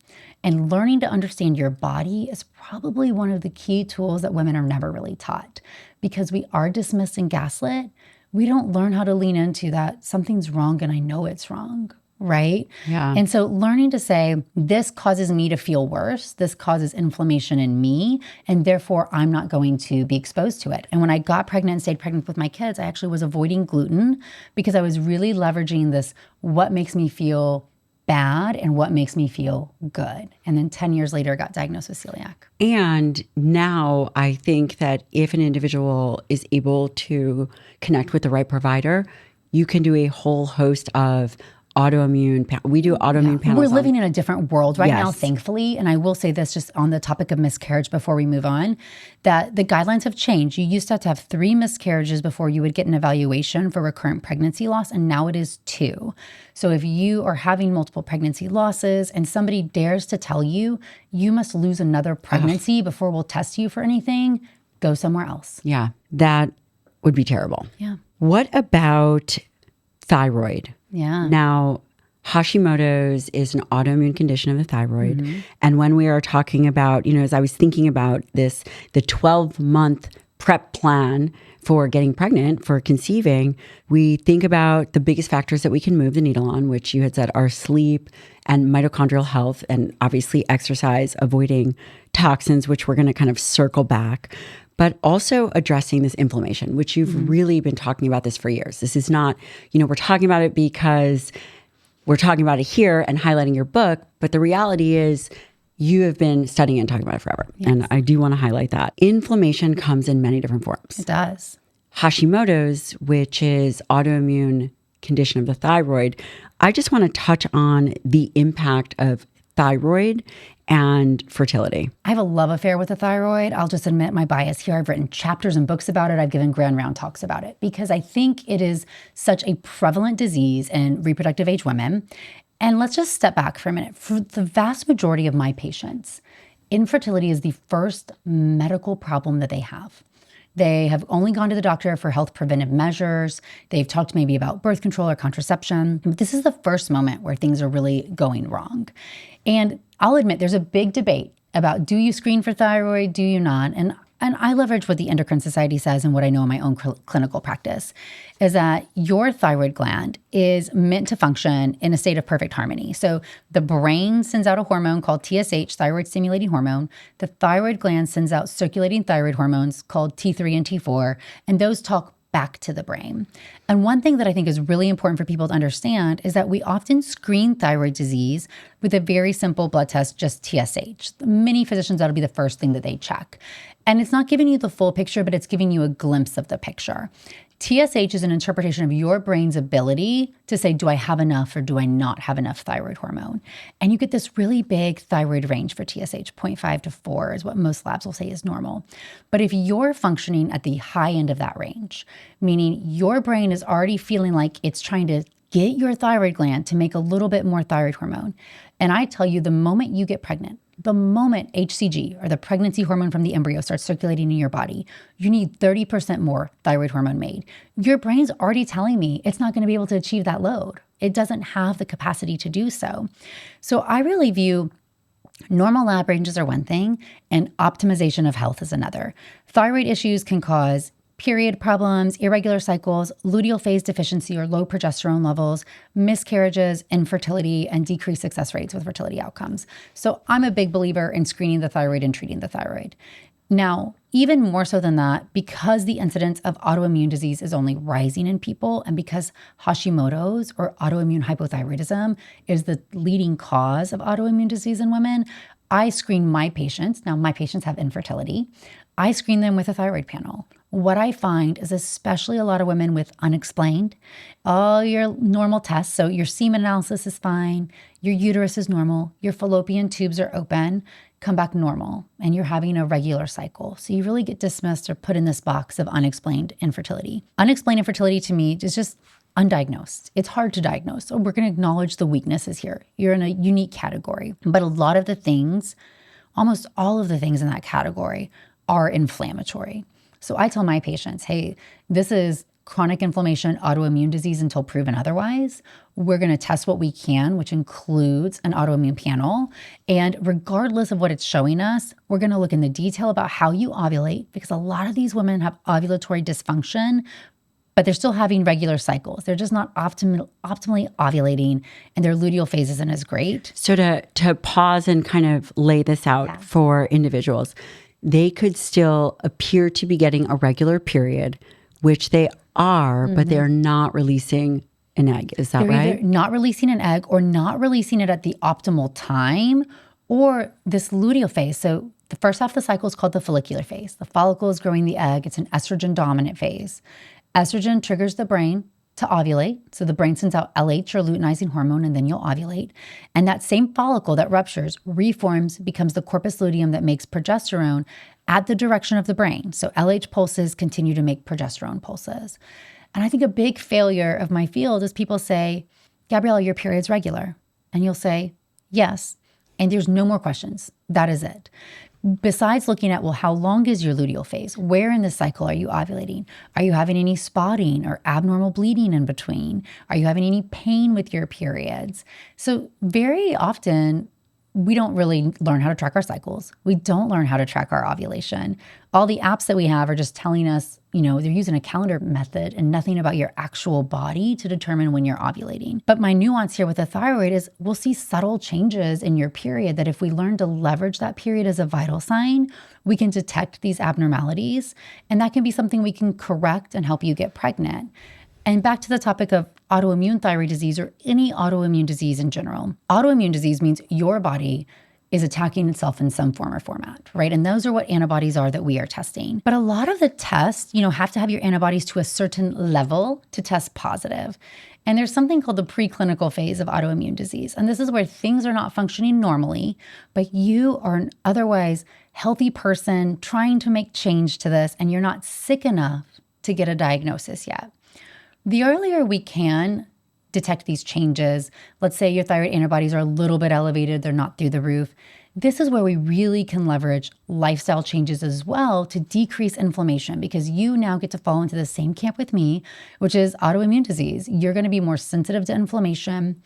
And learning to understand your body is probably one of the key tools that women are never really taught, because we are dismissed and gaslit. We don't learn how to lean into that something's wrong and I know it's wrong, right? Yeah. And so learning to say, this causes me to feel worse, this causes inflammation in me, and therefore I'm not going to be exposed to it. And when I got pregnant and stayed pregnant with my kids, I actually was avoiding gluten because I was really leveraging this, what makes me feel bad and what makes me feel good. And then 10 years later, I got diagnosed with celiac. And now I think that if an individual is able to connect with the right provider, you can do a whole host of autoimmune. We do autoimmune panels. We're living in a different world right Yes. now, thankfully. And I will say this just on the topic of miscarriage before we move on, that the guidelines have changed. You used to have 3 miscarriages before you would get an evaluation for recurrent pregnancy loss, and now it is 2. So if you are having multiple pregnancy losses and somebody dares to tell you, you must lose another pregnancy before we'll test you for anything, go somewhere else. Yeah, that would be terrible. Yeah. What about thyroid? Yeah. Now, Hashimoto's is an autoimmune condition of the thyroid. Mm-hmm. And when we are talking about, as I was thinking about this, the 12-month prep plan for getting pregnant, for conceiving, we think about the biggest factors that we can move the needle on, which you had said are sleep and mitochondrial health, and obviously exercise, avoiding toxins, which we're going to kind of circle back, but also addressing this inflammation, which you've really been talking about this for years. This is not, we're talking about it because we're talking about it here and highlighting your book, but the reality is you have been studying and talking about it forever. Yes. And I do want to highlight that. Inflammation comes in many different forms. It does. Hashimoto's, which is autoimmune condition of the thyroid, I just want to touch on the impact of thyroid and fertility. I have a love affair with the thyroid. I'll just admit my bias here. I've written chapters and books about it. I've given grand round talks about it because I think it is such a prevalent disease in reproductive age women. And let's just step back for a minute. For the vast majority of my patients, infertility is the first medical problem that they have. They have only gone to the doctor for health preventive measures. They've talked maybe about birth control or contraception. But this is the first moment where things are really going wrong. And I'll admit there's a big debate about, do you screen for thyroid, do you not? And I leverage what the Endocrine Society says and what I know in my own clinical practice is that your thyroid gland is meant to function in a state of perfect harmony. So the brain sends out a hormone called TSH, thyroid stimulating hormone. The thyroid gland sends out circulating thyroid hormones called T3 and T4, and those talk back to the brain. And one thing that I think is really important for people to understand is that we often screen thyroid disease with a very simple blood test, just TSH. Many physicians, that'll be the first thing that they check. And it's not giving you the full picture, but it's giving you a glimpse of the picture. TSH is an interpretation of your brain's ability to say, do I have enough or do I not have enough thyroid hormone? And you get this really big thyroid range for TSH, 0.5 to 4 is what most labs will say is normal. But if you're functioning at the high end of that range, meaning your brain is already feeling like it's trying to get your thyroid gland to make a little bit more thyroid hormone. And I tell you, the moment you get pregnant, the moment HCG, or the pregnancy hormone from the embryo, starts circulating in your body, you need 30% more thyroid hormone made. Your brain's already telling me it's not going to be able to achieve that load. It doesn't have the capacity to do so. So I really view normal lab ranges are one thing, and optimization of health is another. Thyroid issues can cause period problems, irregular cycles, luteal phase deficiency or low progesterone levels, miscarriages, infertility, and decreased success rates with fertility outcomes. So I'm a big believer in screening the thyroid and treating the thyroid. Now, even more so than that, because the incidence of autoimmune disease is only rising in people, and because Hashimoto's or autoimmune hypothyroidism is the leading cause of autoimmune disease in women, I screen my patients. Now, my patients have infertility. I screen them with a thyroid panel. What I find is especially a lot of women with unexplained, all your normal tests. So your semen analysis is fine, your uterus is normal, your fallopian tubes are open, come back normal, and you're having a regular cycle. So you really get dismissed or put in this box of unexplained infertility. Unexplained infertility to me is just undiagnosed. It's hard to diagnose. So we're going to acknowledge the weaknesses here. You're in a unique category. But a lot of the things, almost all of the things in that category are inflammatory. So I tell my patients, hey, this is chronic inflammation, autoimmune disease until proven otherwise. We're going to test what we can, which includes an autoimmune panel. And regardless of what it's showing us, we're going to look in the detail about how you ovulate, because a lot of these women have ovulatory dysfunction, but they're still having regular cycles. They're just not optimally ovulating, and their luteal phase isn't as great. So to pause and kind of lay this out for individuals, they could still appear to be getting a regular period, which they are, but they're not releasing an egg. Is that right? Either not releasing an egg or not releasing it at the optimal time, or this luteal phase. So the first half of the cycle is called the follicular phase. The follicle is growing the egg. It's an estrogen dominant phase. Estrogen triggers the brain to ovulate. So the brain sends out LH or luteinizing hormone, and then you'll ovulate. And that same follicle that ruptures, reforms, becomes the corpus luteum that makes progesterone at the direction of the brain. So LH pulses continue to make progesterone pulses. And I think a big failure of my field is people say, Gabrielle, your period's regular. And you'll say, yes. And there's no more questions. That is it. Besides looking at, well, how long is your luteal phase? Where in the cycle are you ovulating? Are you having any spotting or abnormal bleeding in between? Are you having any pain with your periods? So very often, we don't really learn how to track our cycles. We don't learn how to track our ovulation. All the apps that we have are just telling us, they're using a calendar method and nothing about your actual body to determine when you're ovulating. But my nuance here with the thyroid is we'll see subtle changes in your period that if we learn to leverage that period as a vital sign, we can detect these abnormalities. And that can be something we can correct and help you get pregnant. And back to the topic of autoimmune thyroid disease or any autoimmune disease in general. Autoimmune disease means your body is attacking itself in some form or format, right? And those are what antibodies are that we are testing. But a lot of the tests, have to have your antibodies to a certain level to test positive. And there's something called the preclinical phase of autoimmune disease. And this is where things are not functioning normally, but you are an otherwise healthy person trying to make change to this, and you're not sick enough to get a diagnosis yet. The earlier we can detect these changes, let's say your thyroid antibodies are a little bit elevated, they're not through the roof. This is where we really can leverage lifestyle changes as well to decrease inflammation, because you now get to fall into the same camp with me, which is autoimmune disease. You're going to be more sensitive to inflammation.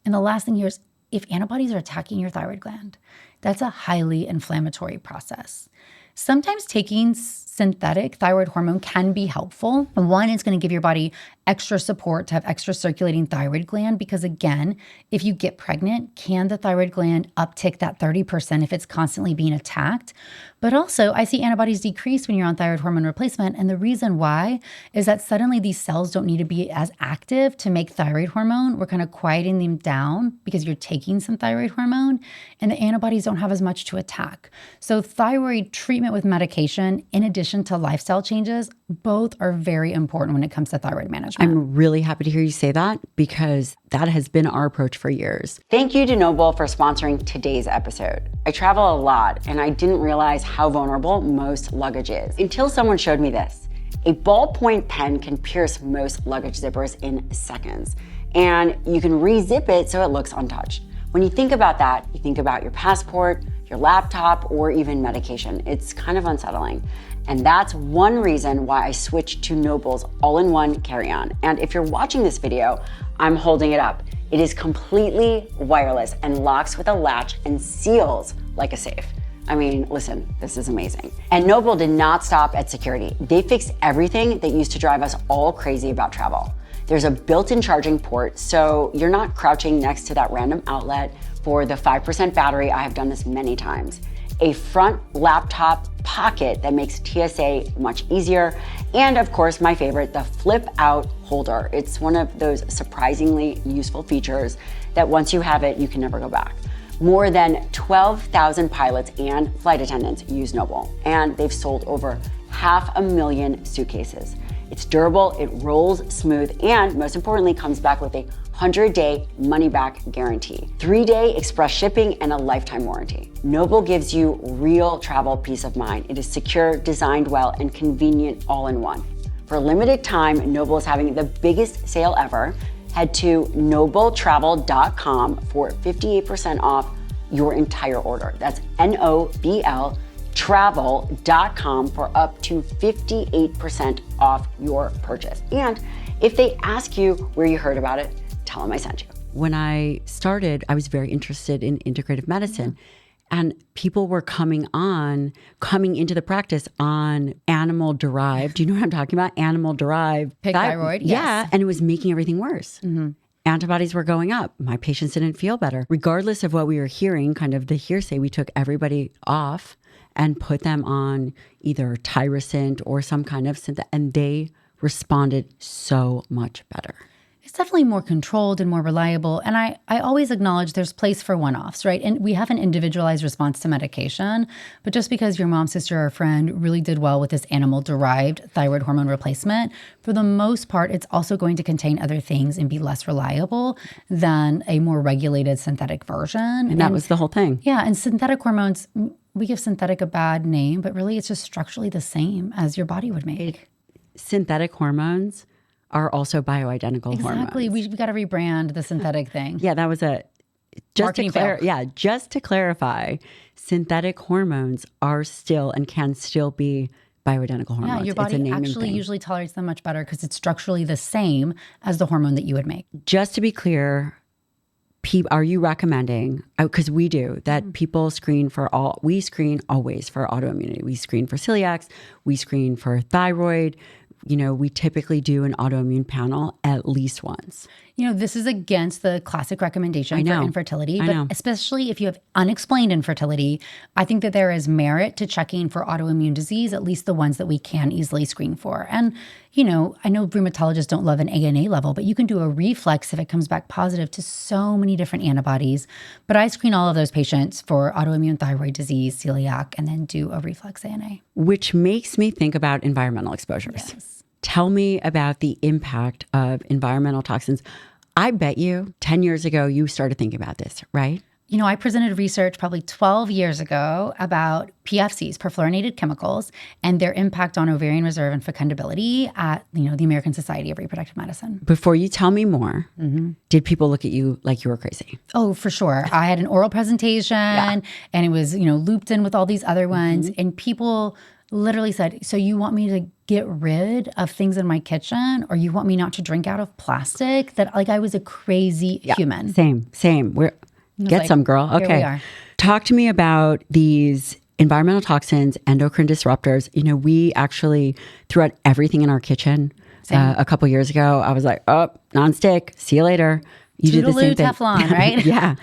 And the last thing here is if antibodies are attacking your thyroid gland, that's a highly inflammatory process. Sometimes taking synthetic thyroid hormone can be helpful. One, it's going to give your body extra support to have extra circulating thyroid gland, because again, if you get pregnant, can the thyroid gland uptick that 30% if it's constantly being attacked? But also, I see antibodies decrease when you're on thyroid hormone replacement. And the reason why is that suddenly these cells don't need to be as active to make thyroid hormone. We're kind of quieting them down because you're taking some thyroid hormone, and the antibodies don't have as much to attack. So thyroid treatment with medication, in addition to lifestyle changes, both are very important when it comes to thyroid management. I'm really happy to hear you say that, because that has been our approach for years. Thank you to Noble for sponsoring today's episode. I travel a lot, and I didn't realize how vulnerable most luggage is until someone showed me this. A ballpoint pen can pierce most luggage zippers in seconds, and you can re-zip it so it looks untouched. When you think about that, you think about your passport, your laptop, or even medication. It's kind of unsettling. And that's one reason why I switched to Noble's all-in-one carry-on. And if you're watching this video, I'm holding it up. It is completely wireless and locks with a latch and seals like a safe. I mean, listen, this is amazing. And Noble did not stop at security. They fixed everything that used to drive us all crazy about travel. There's a built-in charging port, so you're not crouching next to that random outlet for the 5% battery. I have done this many times. A front laptop pocket that makes TSA much easier. And of course, my favorite, the flip out holder. It's one of those surprisingly useful features that once you have it, you can never go back. More than 12,000 pilots and flight attendants use Noble, and they've sold over 500,000 suitcases. It's durable, it rolls smooth, and most importantly, comes back with a 100-day money-back guarantee, 3-day express shipping, and a lifetime warranty. Noble gives you real travel peace of mind. It is secure, designed well, and convenient all in one. For a limited time, Noble is having the biggest sale ever. Head to nobletravel.com for 58% off your entire order. That's NOBL travel.com for up to 58% off your purchase. And if they ask you where you heard about it, tell them I sent you. When I started, I was very interested in integrative medicine. And people were coming into the practice on animal-derived. Do you know what I'm talking about? Animal-derived. Pig thyroid, yes. Yeah, and it was making everything worse. Mm-hmm. Antibodies were going up. My patients didn't feel better. Regardless of what we were hearing, kind of the hearsay, we took everybody off and put them on either Tyrosint or some kind of synthetic, and they responded so much better. It's definitely more controlled and more reliable. And I always acknowledge there's place for one-offs, right? And we have an individualized response to medication. But just because your mom, sister, or friend really did well with this animal-derived thyroid hormone replacement, for the most part, it's also going to contain other things and be less reliable than a more regulated synthetic version. And that was the whole thing. Yeah. And synthetic hormones, we give synthetic a bad name, but really it's just structurally the same as your body would make. Synthetic hormones are also bioidentical hormones. Exactly. We got to rebrand the synthetic thing. Yeah, that was just to clarify, synthetic hormones are still and can still be bioidentical hormones. Yeah, your body actually usually tolerates them much better because it's structurally the same as the hormone that you would make. Just to be clear, are you recommending, because we do, that people we screen always for autoimmunity. We screen for celiacs, we screen for thyroid. You know, we typically do an autoimmune panel at least once. You know, this is against the classic recommendation for infertility, but especially if you have unexplained infertility, I think that there is merit to checking for autoimmune disease, at least the ones that we can easily screen for. And, you know, I know rheumatologists don't love an ANA level, but you can do a reflex if it comes back positive to so many different antibodies. But I screen all of those patients for autoimmune thyroid disease, celiac, and then do a reflex ANA. Which makes me think about environmental exposures. Yes. Tell me about the impact of environmental toxins. I bet you 10 years ago, you started thinking about this, right? I presented research probably 12 years ago about PFCs, perfluorinated chemicals, and their impact on ovarian reserve and fecundability at, the American Society of Reproductive Medicine. Before you tell me more, did people look at you like you were crazy? Oh, for sure. I had an oral presentation and it was, looped in with all these other ones. And people literally said, so you want me to get rid of things in my kitchen, or you want me not to drink out of plastic? That I was a crazy human. Same. Get some, girl. Okay. Here we are. Talk to me about these environmental toxins, endocrine disruptors. We actually threw out everything in our kitchen a couple years ago. I was like, oh, nonstick. See you later. You did the same thing. Teflon, right? Yeah.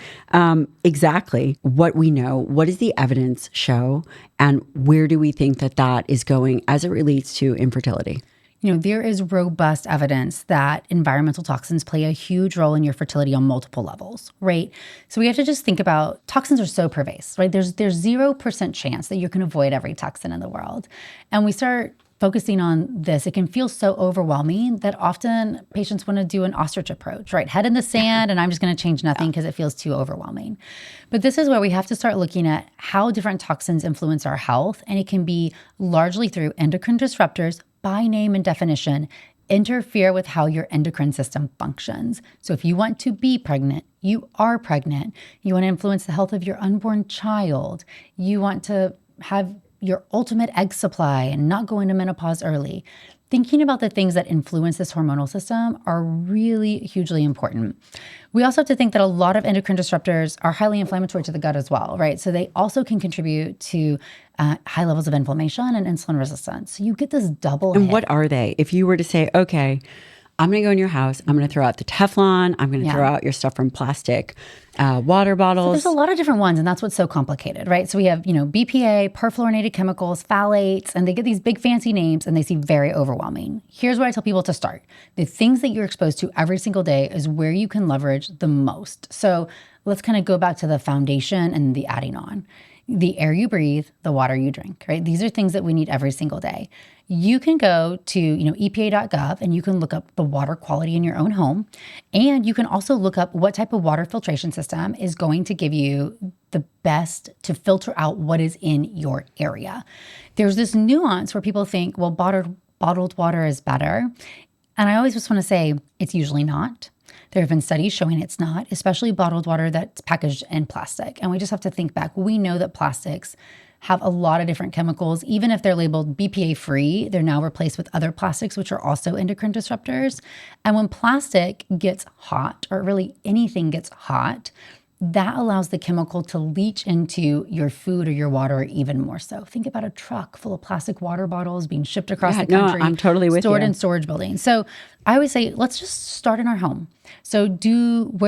Exactly what we know. What does the evidence show? And where do we think that is going as it relates to infertility? There is robust evidence that environmental toxins play a huge role in your fertility on multiple levels, right? So we have to just think about toxins are so pervasive, right? There's 0% chance that you can avoid every toxin in the world. And we start focusing on this, it can feel so overwhelming that often patients want to do an ostrich approach, right? Head in the sand, and I'm just going to change nothing because it feels too overwhelming. But this is where we have to start looking at how different toxins influence our health. And it can be largely through endocrine disruptors, by name and definition, interfere with how your endocrine system functions. So if you want to be pregnant, you are pregnant, you want to influence the health of your unborn child, you want to have your ultimate egg supply and not go into menopause early. Thinking about the things that influence this hormonal system are really hugely important. We also have to think that a lot of endocrine disruptors are highly inflammatory to the gut as well, right? So they also can contribute to high levels of inflammation and insulin resistance. So you get this double hit. And what are they? If you were to say, okay, I'm going to go in your house, I'm going to throw out the Teflon, I'm going to throw out your stuff from plastic water bottles. So there's a lot of different ones, and that's what's so complicated, right? So we have, BPA, perfluorinated chemicals, phthalates, and they get these big fancy names and they seem very overwhelming. Here's where I tell people to start. The things that you're exposed to every single day is where you can leverage the most. So let's kind of go back to the foundation and the adding on. The air you breathe, the water you drink, right? These are things that we need every single day. You can go to, EPA.gov and you can look up the water quality in your own home. And you can also look up what type of water filtration system is going to give you the best to filter out what is in your area. There's this nuance where people think, well, bottled water is better. And I always just want to say it's usually not. There have been studies showing it's not, especially bottled water that's packaged in plastic. And we just have to think back. We know that plastics have a lot of different chemicals. Even if they're labeled BPA free, they're now replaced with other plastics, which are also endocrine disruptors. And when plastic gets hot, or really anything gets hot, that allows the chemical to leach into your food or your water even more so. Think about a truck full of plastic water bottles being shipped across the country. No, I'm totally with you. Stored in storage buildings. So I always say, let's just start in our home. So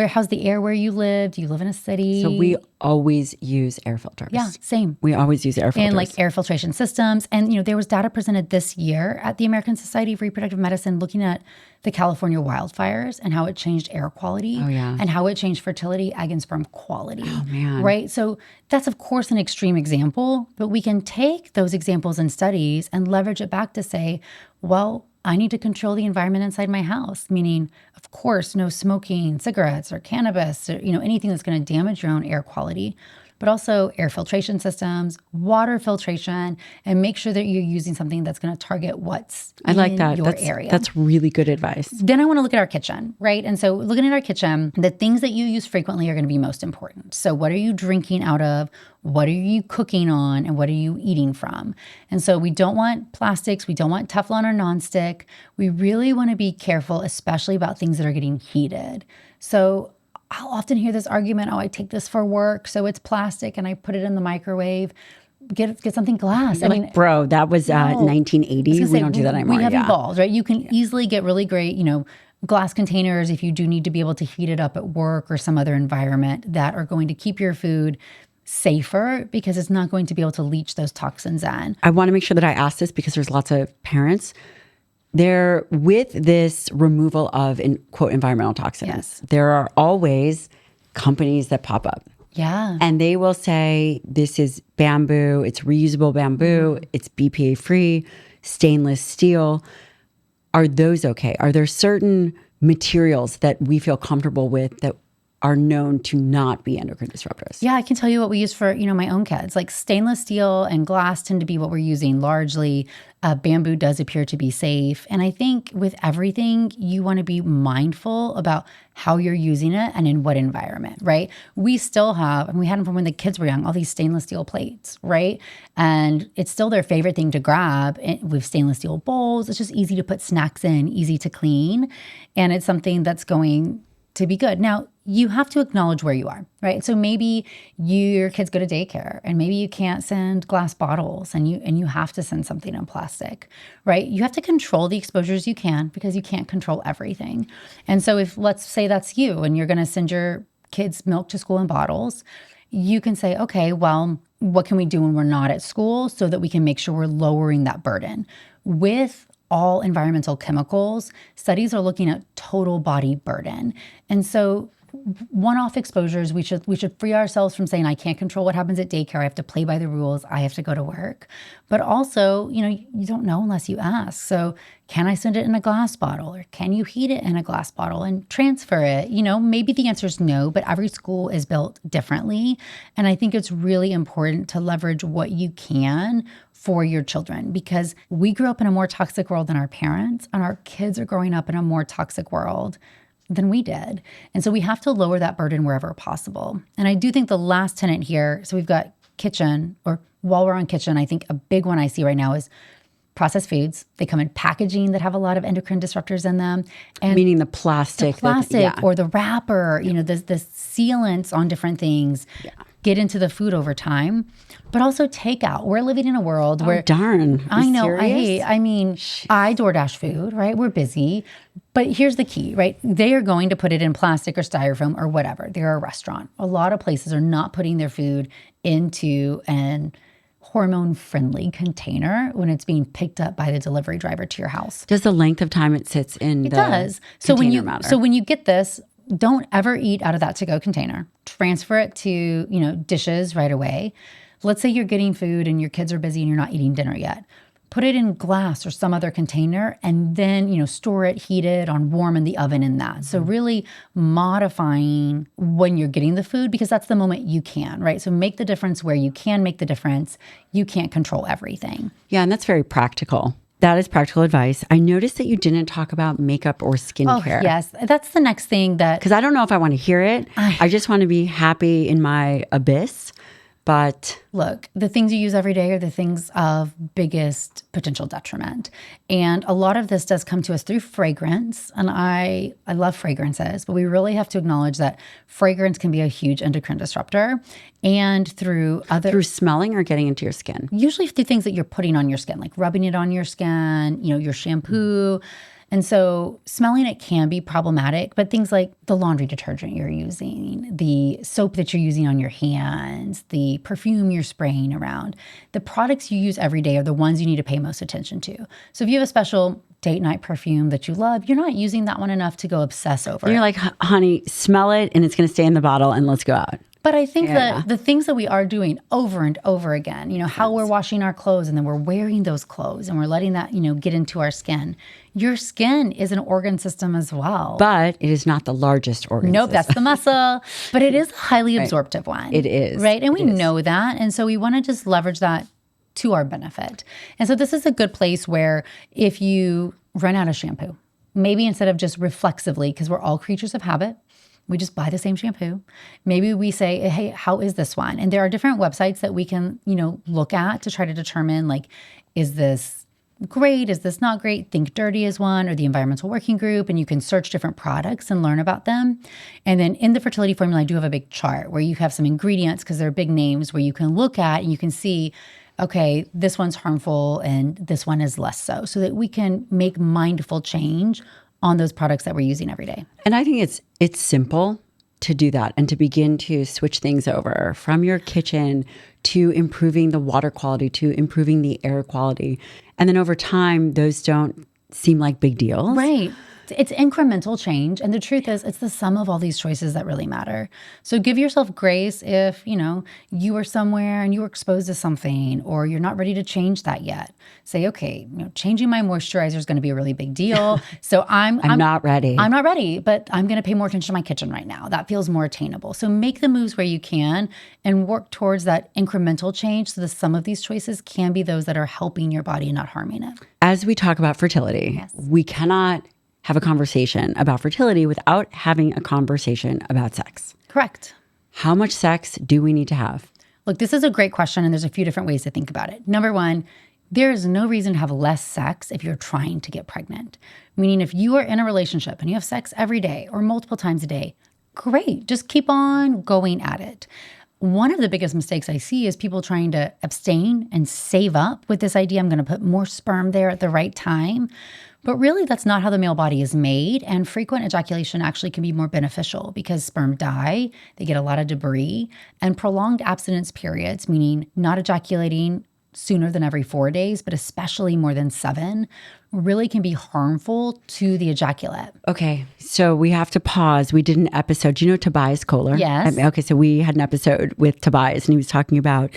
how's the air where you live? Do you live in a city? So we always use air filters. Yeah, same. We always use air filters. And air filtration systems. And, there was data presented this year at the American Society of Reproductive Medicine looking at the California wildfires and how it changed air quality and how it changed fertility, egg and sperm quality. Oh, man. Right? So that's, of course, an extreme example, but we can take those examples and studies and leverage it back to say, well, I need to control the environment inside my house, meaning, of course, no smoking cigarettes or cannabis or, anything that's going to damage your own air quality, but also air filtration systems, water filtration, and make sure that you're using something that's going to target what's in your area. That's really good advice. Then I want to look at our kitchen, right? And so looking at our kitchen, the things that you use frequently are going to be most important. So what are you drinking out of? What are you cooking on? And what are you eating from? And so we don't want plastics. We don't want Teflon or nonstick. We really want to be careful, especially about things that are getting heated. So I'll often hear this argument, I take this for work, so it's plastic, and I put it in the microwave. Get something glass. Bro, that was 1980. We don't do that anymore. We have evolved, right? You can easily get really great, glass containers if you do need to be able to heat it up at work or some other environment that are going to keep your food safer because it's not going to be able to leach those toxins in. I want to make sure that I ask this because there's lots of parents. They're with this removal of, quote, environmental toxins. There are always companies that pop up. Yeah. And they will say, this is bamboo, it's reusable bamboo, it's BPA free, stainless steel. are those okay? Are there certain materials that we feel comfortable with that are known to not be endocrine disruptors? Yeah, I can tell you what we use for, my own kids. Like stainless steel and glass tend to be what we're using largely. Bamboo does appear to be safe. And I think with everything, you want to be mindful about how you're using it and in what environment, right? We still have, and we had them from when the kids were young, all these stainless steel plates, right? And it's still their favorite thing to grab with stainless steel bowls. It's just easy to put snacks in, easy to clean. And it's something that's going to be good. Now, you have to acknowledge where you are, right? So maybe your kids go to daycare and maybe you can't send glass bottles and you have to send something in plastic, right? You have to control the exposures you can because you can't control everything. And so if, let's say that's you and you're going to send your kids milk to school in bottles, you can say, okay, well, what can we do when we're not at school so that we can make sure we're lowering that burden? With all environmental chemicals, studies are looking at total body burden. And so one-off exposures, we should free ourselves from saying, I can't control what happens at daycare. I have to play by the rules. I have to go to work. But also, you don't know unless you ask. So can I send it in a glass bottle or can you heat it in a glass bottle and transfer it? Maybe the answer is no, but every school is built differently. And I think it's really important to leverage what you can for your children because we grew up in a more toxic world than our parents and our kids are growing up in a more toxic world than we did. And so we have to lower that burden wherever possible. And I do think the last tenet here, so we've got kitchen, or while we're on kitchen, I think a big one I see right now is processed foods. They come in packaging that have a lot of endocrine disruptors in them. And meaning the plastic. Or the wrapper, the sealants on different things get into the food over time. But also takeout. We're living in a world where... darn. I know. Serious? I DoorDash food, right? We're busy. But here's the key, right? They are going to put it in plastic or styrofoam or whatever. They're a restaurant. A lot of places are not putting their food into an hormone-friendly container when it's being picked up by the delivery driver to your house. Does the length of time it sits in it the does. So when you get this, don't ever eat out of that to-go container. Transfer it to, dishes right away. Let's say you're getting food and your kids are busy and you're not eating dinner yet. Put it in glass or some other container and then, store it, heat it on warm in the oven in that. So really modifying when you're getting the food because that's the moment you can, right? So make the difference where you can make the difference. You can't control everything. Yeah, and that's very practical. That is practical advice. I noticed that you didn't talk about makeup or skincare. Oh, yes. That's the next thing that... Because I don't know if I want to hear it. I just want to be happy in my abyss. But look, the things you use every day are the things of biggest potential detriment. And a lot of this does come to us through fragrance. And I love fragrances, but we really have to acknowledge that fragrance can be a huge endocrine disruptor. And through smelling or getting into your skin? Usually through things that you're putting on your skin, like rubbing it on your skin, your shampoo. And so smelling it can be problematic, but things like the laundry detergent you're using, the soap that you're using on your hands, the perfume you're spraying around, the products you use every day are the ones you need to pay most attention to. So if you have a special date night perfume that you love, you're not using that one enough to go obsess over it. You're like, honey, smell it and it's going to stay in the bottle and let's go out. But I think that the things that we are doing over and over again, how we're washing our clothes and then we're wearing those clothes and we're letting that, get into our skin. Your skin is an organ system as well. But it is not the largest organ system. That's the muscle. But it is a highly absorptive one. It is. Right? And we know that. And so we want to just leverage that to our benefit. And so this is a good place where if you run out of shampoo, maybe instead of just reflexively, because we're all creatures of habit, we just buy the same shampoo. Maybe we say, hey, how is this one? And there are different websites that we can, look at to try to determine, is this great? Is this not great? Think Dirty is one, or the Environmental Working Group, and you can search different products and learn about them. And then in the fertility formula, I do have a big chart where you have some ingredients, because they're big names, where you can look at and you can see, okay, this one's harmful and this one is less so that we can make mindful change on those products that we're using every day. And I think it's simple to do that and to begin to switch things over from your kitchen to improving the water quality, to improving the air quality. And then over time, those don't seem like big deals. Right. It's incremental change. And the truth is, it's the sum of all these choices that really matter. So give yourself grace if, you are somewhere and you were exposed to something or you're not ready to change that yet. Say, okay, changing my moisturizer is going to be a really big deal. So I'm not ready. I'm not ready, but I'm going to pay more attention to my kitchen right now. That feels more attainable. So make the moves where you can and work towards that incremental change so the sum of these choices can be those that are helping your body and not harming it. As we talk about fertility, we cannot have a conversation about fertility without having a conversation about sex. Correct. How much sex do we need to have? Look, this is a great question, and there's a few different ways to think about it. Number one, there is no reason to have less sex if you're trying to get pregnant. Meaning if you are in a relationship and you have sex every day or multiple times a day, great. Just keep on going at it. One of the biggest mistakes I see is people trying to abstain and save up with this idea, I'm going to put more sperm there at the right time. But really, that's not how the male body is made. And frequent ejaculation actually can be more beneficial because sperm die, they get a lot of debris, and prolonged abstinence periods, meaning not ejaculating sooner than every 4 days, but especially more than 7, really can be harmful to the ejaculate. Okay, so we have to pause. We did an episode. Do you know Tobias Kohler? Yes. Okay, so we had an episode with Tobias, and he was talking about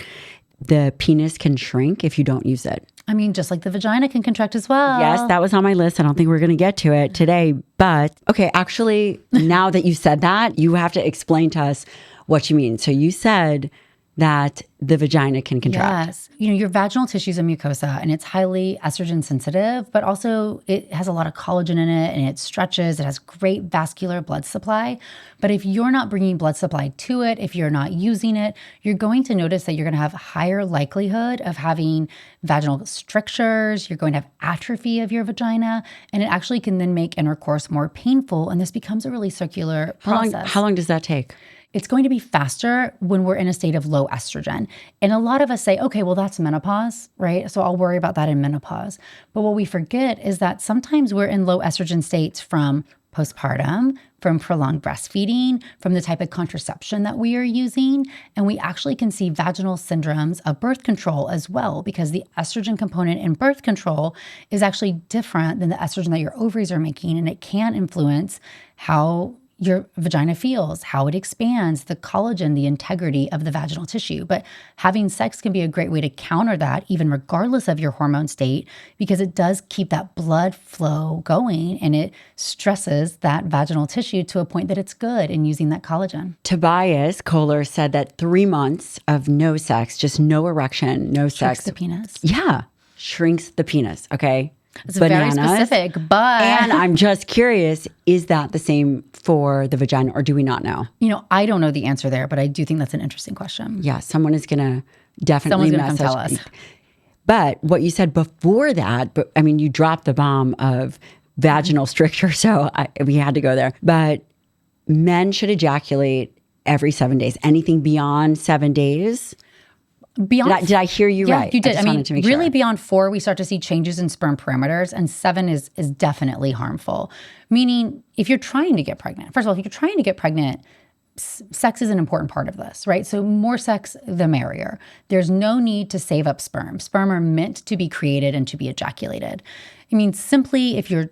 the penis can shrink if you don't use it. I mean, just like the vagina can contract as well. Yes, that was on my list. I don't think we're going to get to it today. But okay, actually, now that you said that, you have to explain to us what you mean. So you said that the vagina can contract. Yes. Your vaginal tissue is a mucosa and it's highly estrogen sensitive, but also it has a lot of collagen in it and it stretches. It has great vascular blood supply. But if you're not bringing blood supply to it, if you're not using it, you're going to notice that you're going to have higher likelihood of having vaginal strictures. You're going to have atrophy of your vagina, and it actually can then make intercourse more painful. And this becomes a really circular process. How long does that take? It's going to be faster when we're in a state of low estrogen. And a lot of us say, okay, well, that's menopause, right? So I'll worry about that in menopause. But what we forget is that sometimes we're in low estrogen states from postpartum, from prolonged breastfeeding, from the type of contraception that we are using. And we actually can see vaginal syndromes of birth control as well, because the estrogen component in birth control is actually different than the estrogen that your ovaries are making. And it can influence how your vagina feels, how it expands, the collagen, the integrity of the vaginal tissue. But having sex can be a great way to counter that, even regardless of your hormone state, because it does keep that blood flow going and it stresses that vaginal tissue to a point that it's good in using that collagen. Tobias Kohler said that 3 months of no sex, just no erection, no sex. Shrinks the penis. Yeah, shrinks the penis, okay? It's very specific, but... And I'm just curious, is that the same for the vagina, or do we not know? I don't know the answer there, but I do think that's an interesting question. Yeah, someone is going to definitely come tell us. But what you said before that, you dropped the bomb of vaginal stricture, so we had to go there. But men should ejaculate every 7 days. Anything beyond 7 days... Did I hear you right? Yeah, you did. Really beyond 4, we start to see changes in sperm parameters, and 7 is definitely harmful. Meaning, if you're trying to get pregnant, first of all, if you're trying to get pregnant, sex is an important part of this, right? So more sex, the merrier. There's no need to save up sperm. Sperm are meant to be created and to be ejaculated. Simply if you're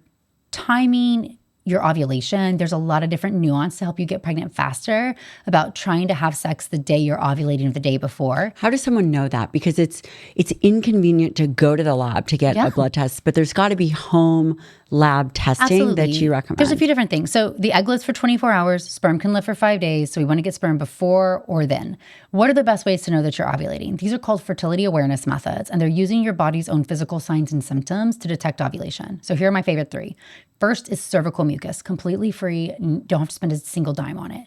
timing your ovulation, there's a lot of different nuance to help you get pregnant faster about trying to have sex the day you're ovulating the day before. How does someone know that? Because it's inconvenient to go to the lab to get a blood test, but there's got to be home lab testing that you recommend. There's a few different things. So the egg lives for 24 hours, sperm can live for 5 days. So we want to get sperm before or then. What are the best ways to know that you're ovulating? These are called fertility awareness methods, and they're using your body's own physical signs and symptoms to detect ovulation. So here are my favorite 3. First is cervical mucus, completely free. Don't have to spend a single dime on it.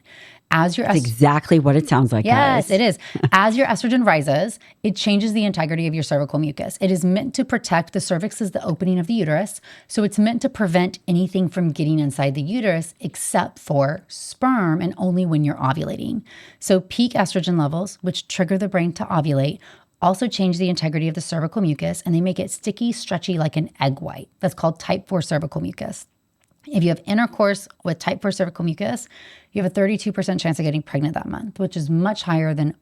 That's exactly what it sounds like, yes, guys. It is. As your estrogen rises, it changes the integrity of your cervical mucus. It is meant to protect the cervix is the opening of the uterus. So it's meant to prevent anything from getting inside the uterus except for sperm, and only when you're ovulating. So peak estrogen levels, which trigger the brain to ovulate, also change the integrity of the cervical mucus, and they make it sticky, stretchy like an egg white. That's called type 4 cervical mucus. If you have intercourse with type 4 cervical mucus, you have a 32% chance of getting pregnant that month, which is much higher than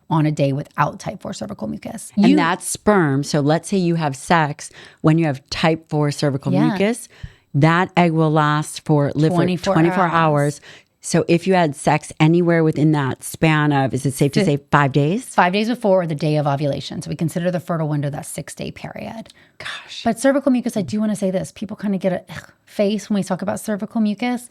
on a day without type 4 cervical mucus. And that's sperm. So let's say you have sex when you have type 4 cervical mucus. that egg will live for 24 hours. So if you had sex anywhere within that span of, is it safe to say 5 days? 5 days before or the day of ovulation. So we consider the fertile window that 6-day period. Gosh. But cervical mucus, I do want to say this. People kind of get a face when we talk about cervical mucus.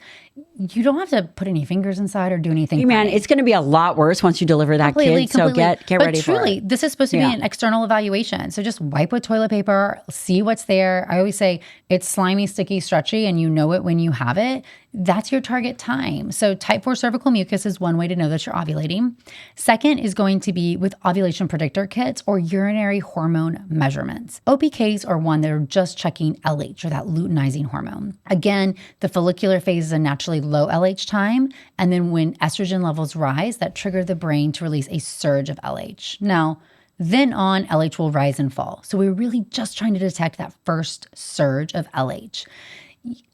You don't have to put any fingers inside or do anything. Hey man, it's going to be a lot worse once you deliver that kid. So get ready for it. But truly, this is supposed to be an external evaluation. So just wipe with toilet paper, see what's there. I always say it's slimy, sticky, stretchy, and you know it when you have it. That's your target time. So type 4 cervical mucus is one way to know that you're ovulating. Second is going to be with ovulation predictor kits or urinary hormone measurements. OPKs are one that are just checking LH, or that luteinizing hormone. Again, the follicular phase is a naturally low LH time. And then when estrogen levels rise, that trigger the brain to release a surge of LH. Now, then on, LH will rise and fall. So we're really just trying to detect that first surge of LH.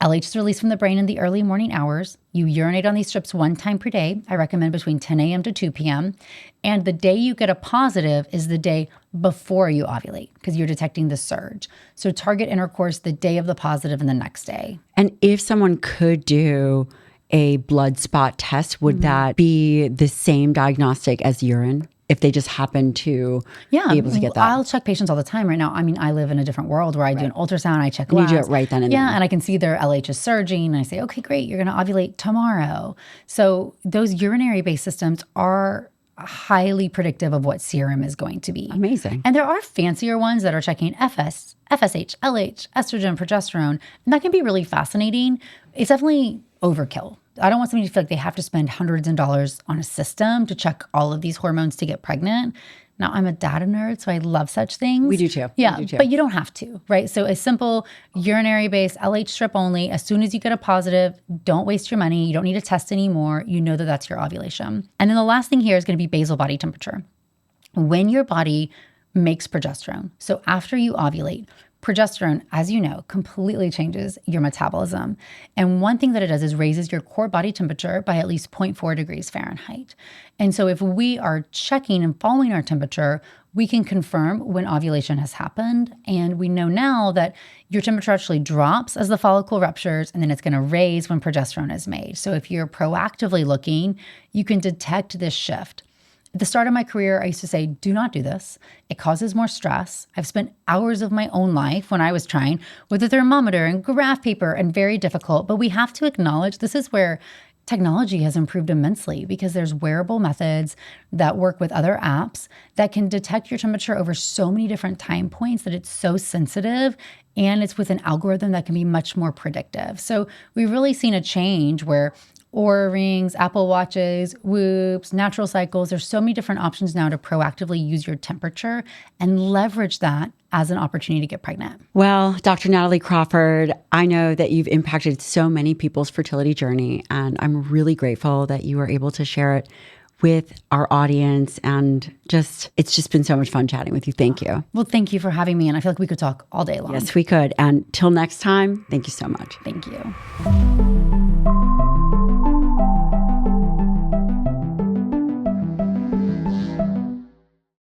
LH is released from the brain in the early morning hours. You urinate on these strips 1 time per day. I recommend between 10 a.m. to 2 p.m. And the day you get a positive is the day before you ovulate, because you're detecting the surge. So target intercourse the day of the positive and the next day. And if someone could do a blood spot test, would that be the same diagnostic as urine? If they just happen to be able to get that. I'll check patients all the time right now. I mean, I live in a different world where I do an ultrasound, I check labs. You do it right then and there. Yeah, and I can see their LH is surging, and I say, okay, great, you're going to ovulate tomorrow. So those urinary-based systems are highly predictive of what serum is going to be. Amazing. And there are fancier ones that are checking FSH, LH, estrogen, progesterone, and that can be really fascinating. It's definitely overkill. I don't want somebody to feel like they have to spend hundreds of dollars on a system to check all of these hormones to get pregnant. Now, I'm a data nerd, so I love such things. We do too. Yeah, but you don't have to, right? So a simple urinary-based LH strip only. As soon as you get a positive, don't waste your money. You don't need to test anymore. You know that that's your ovulation. And then the last thing here is going to be basal body temperature. When your body makes progesterone, so after you ovulate, progesterone, as you know, completely changes your metabolism. And one thing that it does is raises your core body temperature by at least 0.4 degrees Fahrenheit. And so if we are checking and following our temperature, we can confirm when ovulation has happened. And we know now that your temperature actually drops as the follicle ruptures, and then it's going to raise when progesterone is made. So if you're proactively looking, you can detect this shift. At the start of my career, I used to say, do not do this. It causes more stress. I've spent hours of my own life when I was trying with a thermometer and graph paper, and very difficult. But we have to acknowledge this is where technology has improved immensely, because there's wearable methods that work with other apps that can detect your temperature over so many different time points that it's so sensitive, and it's with an algorithm that can be much more predictive. So we've really seen a change where Oura rings, Apple Watches, Whoops, natural cycles. There's so many different options now to proactively use your temperature and leverage that as an opportunity to get pregnant. Well, Dr. Natalie Crawford, I know that you've impacted so many people's fertility journey, and I'm really grateful that you were able to share it with our audience. And it's just been so much fun chatting with you. Thank you. Well, thank you for having me. And I feel like we could talk all day long. Yes, we could. And till next time, thank you so much. Thank you.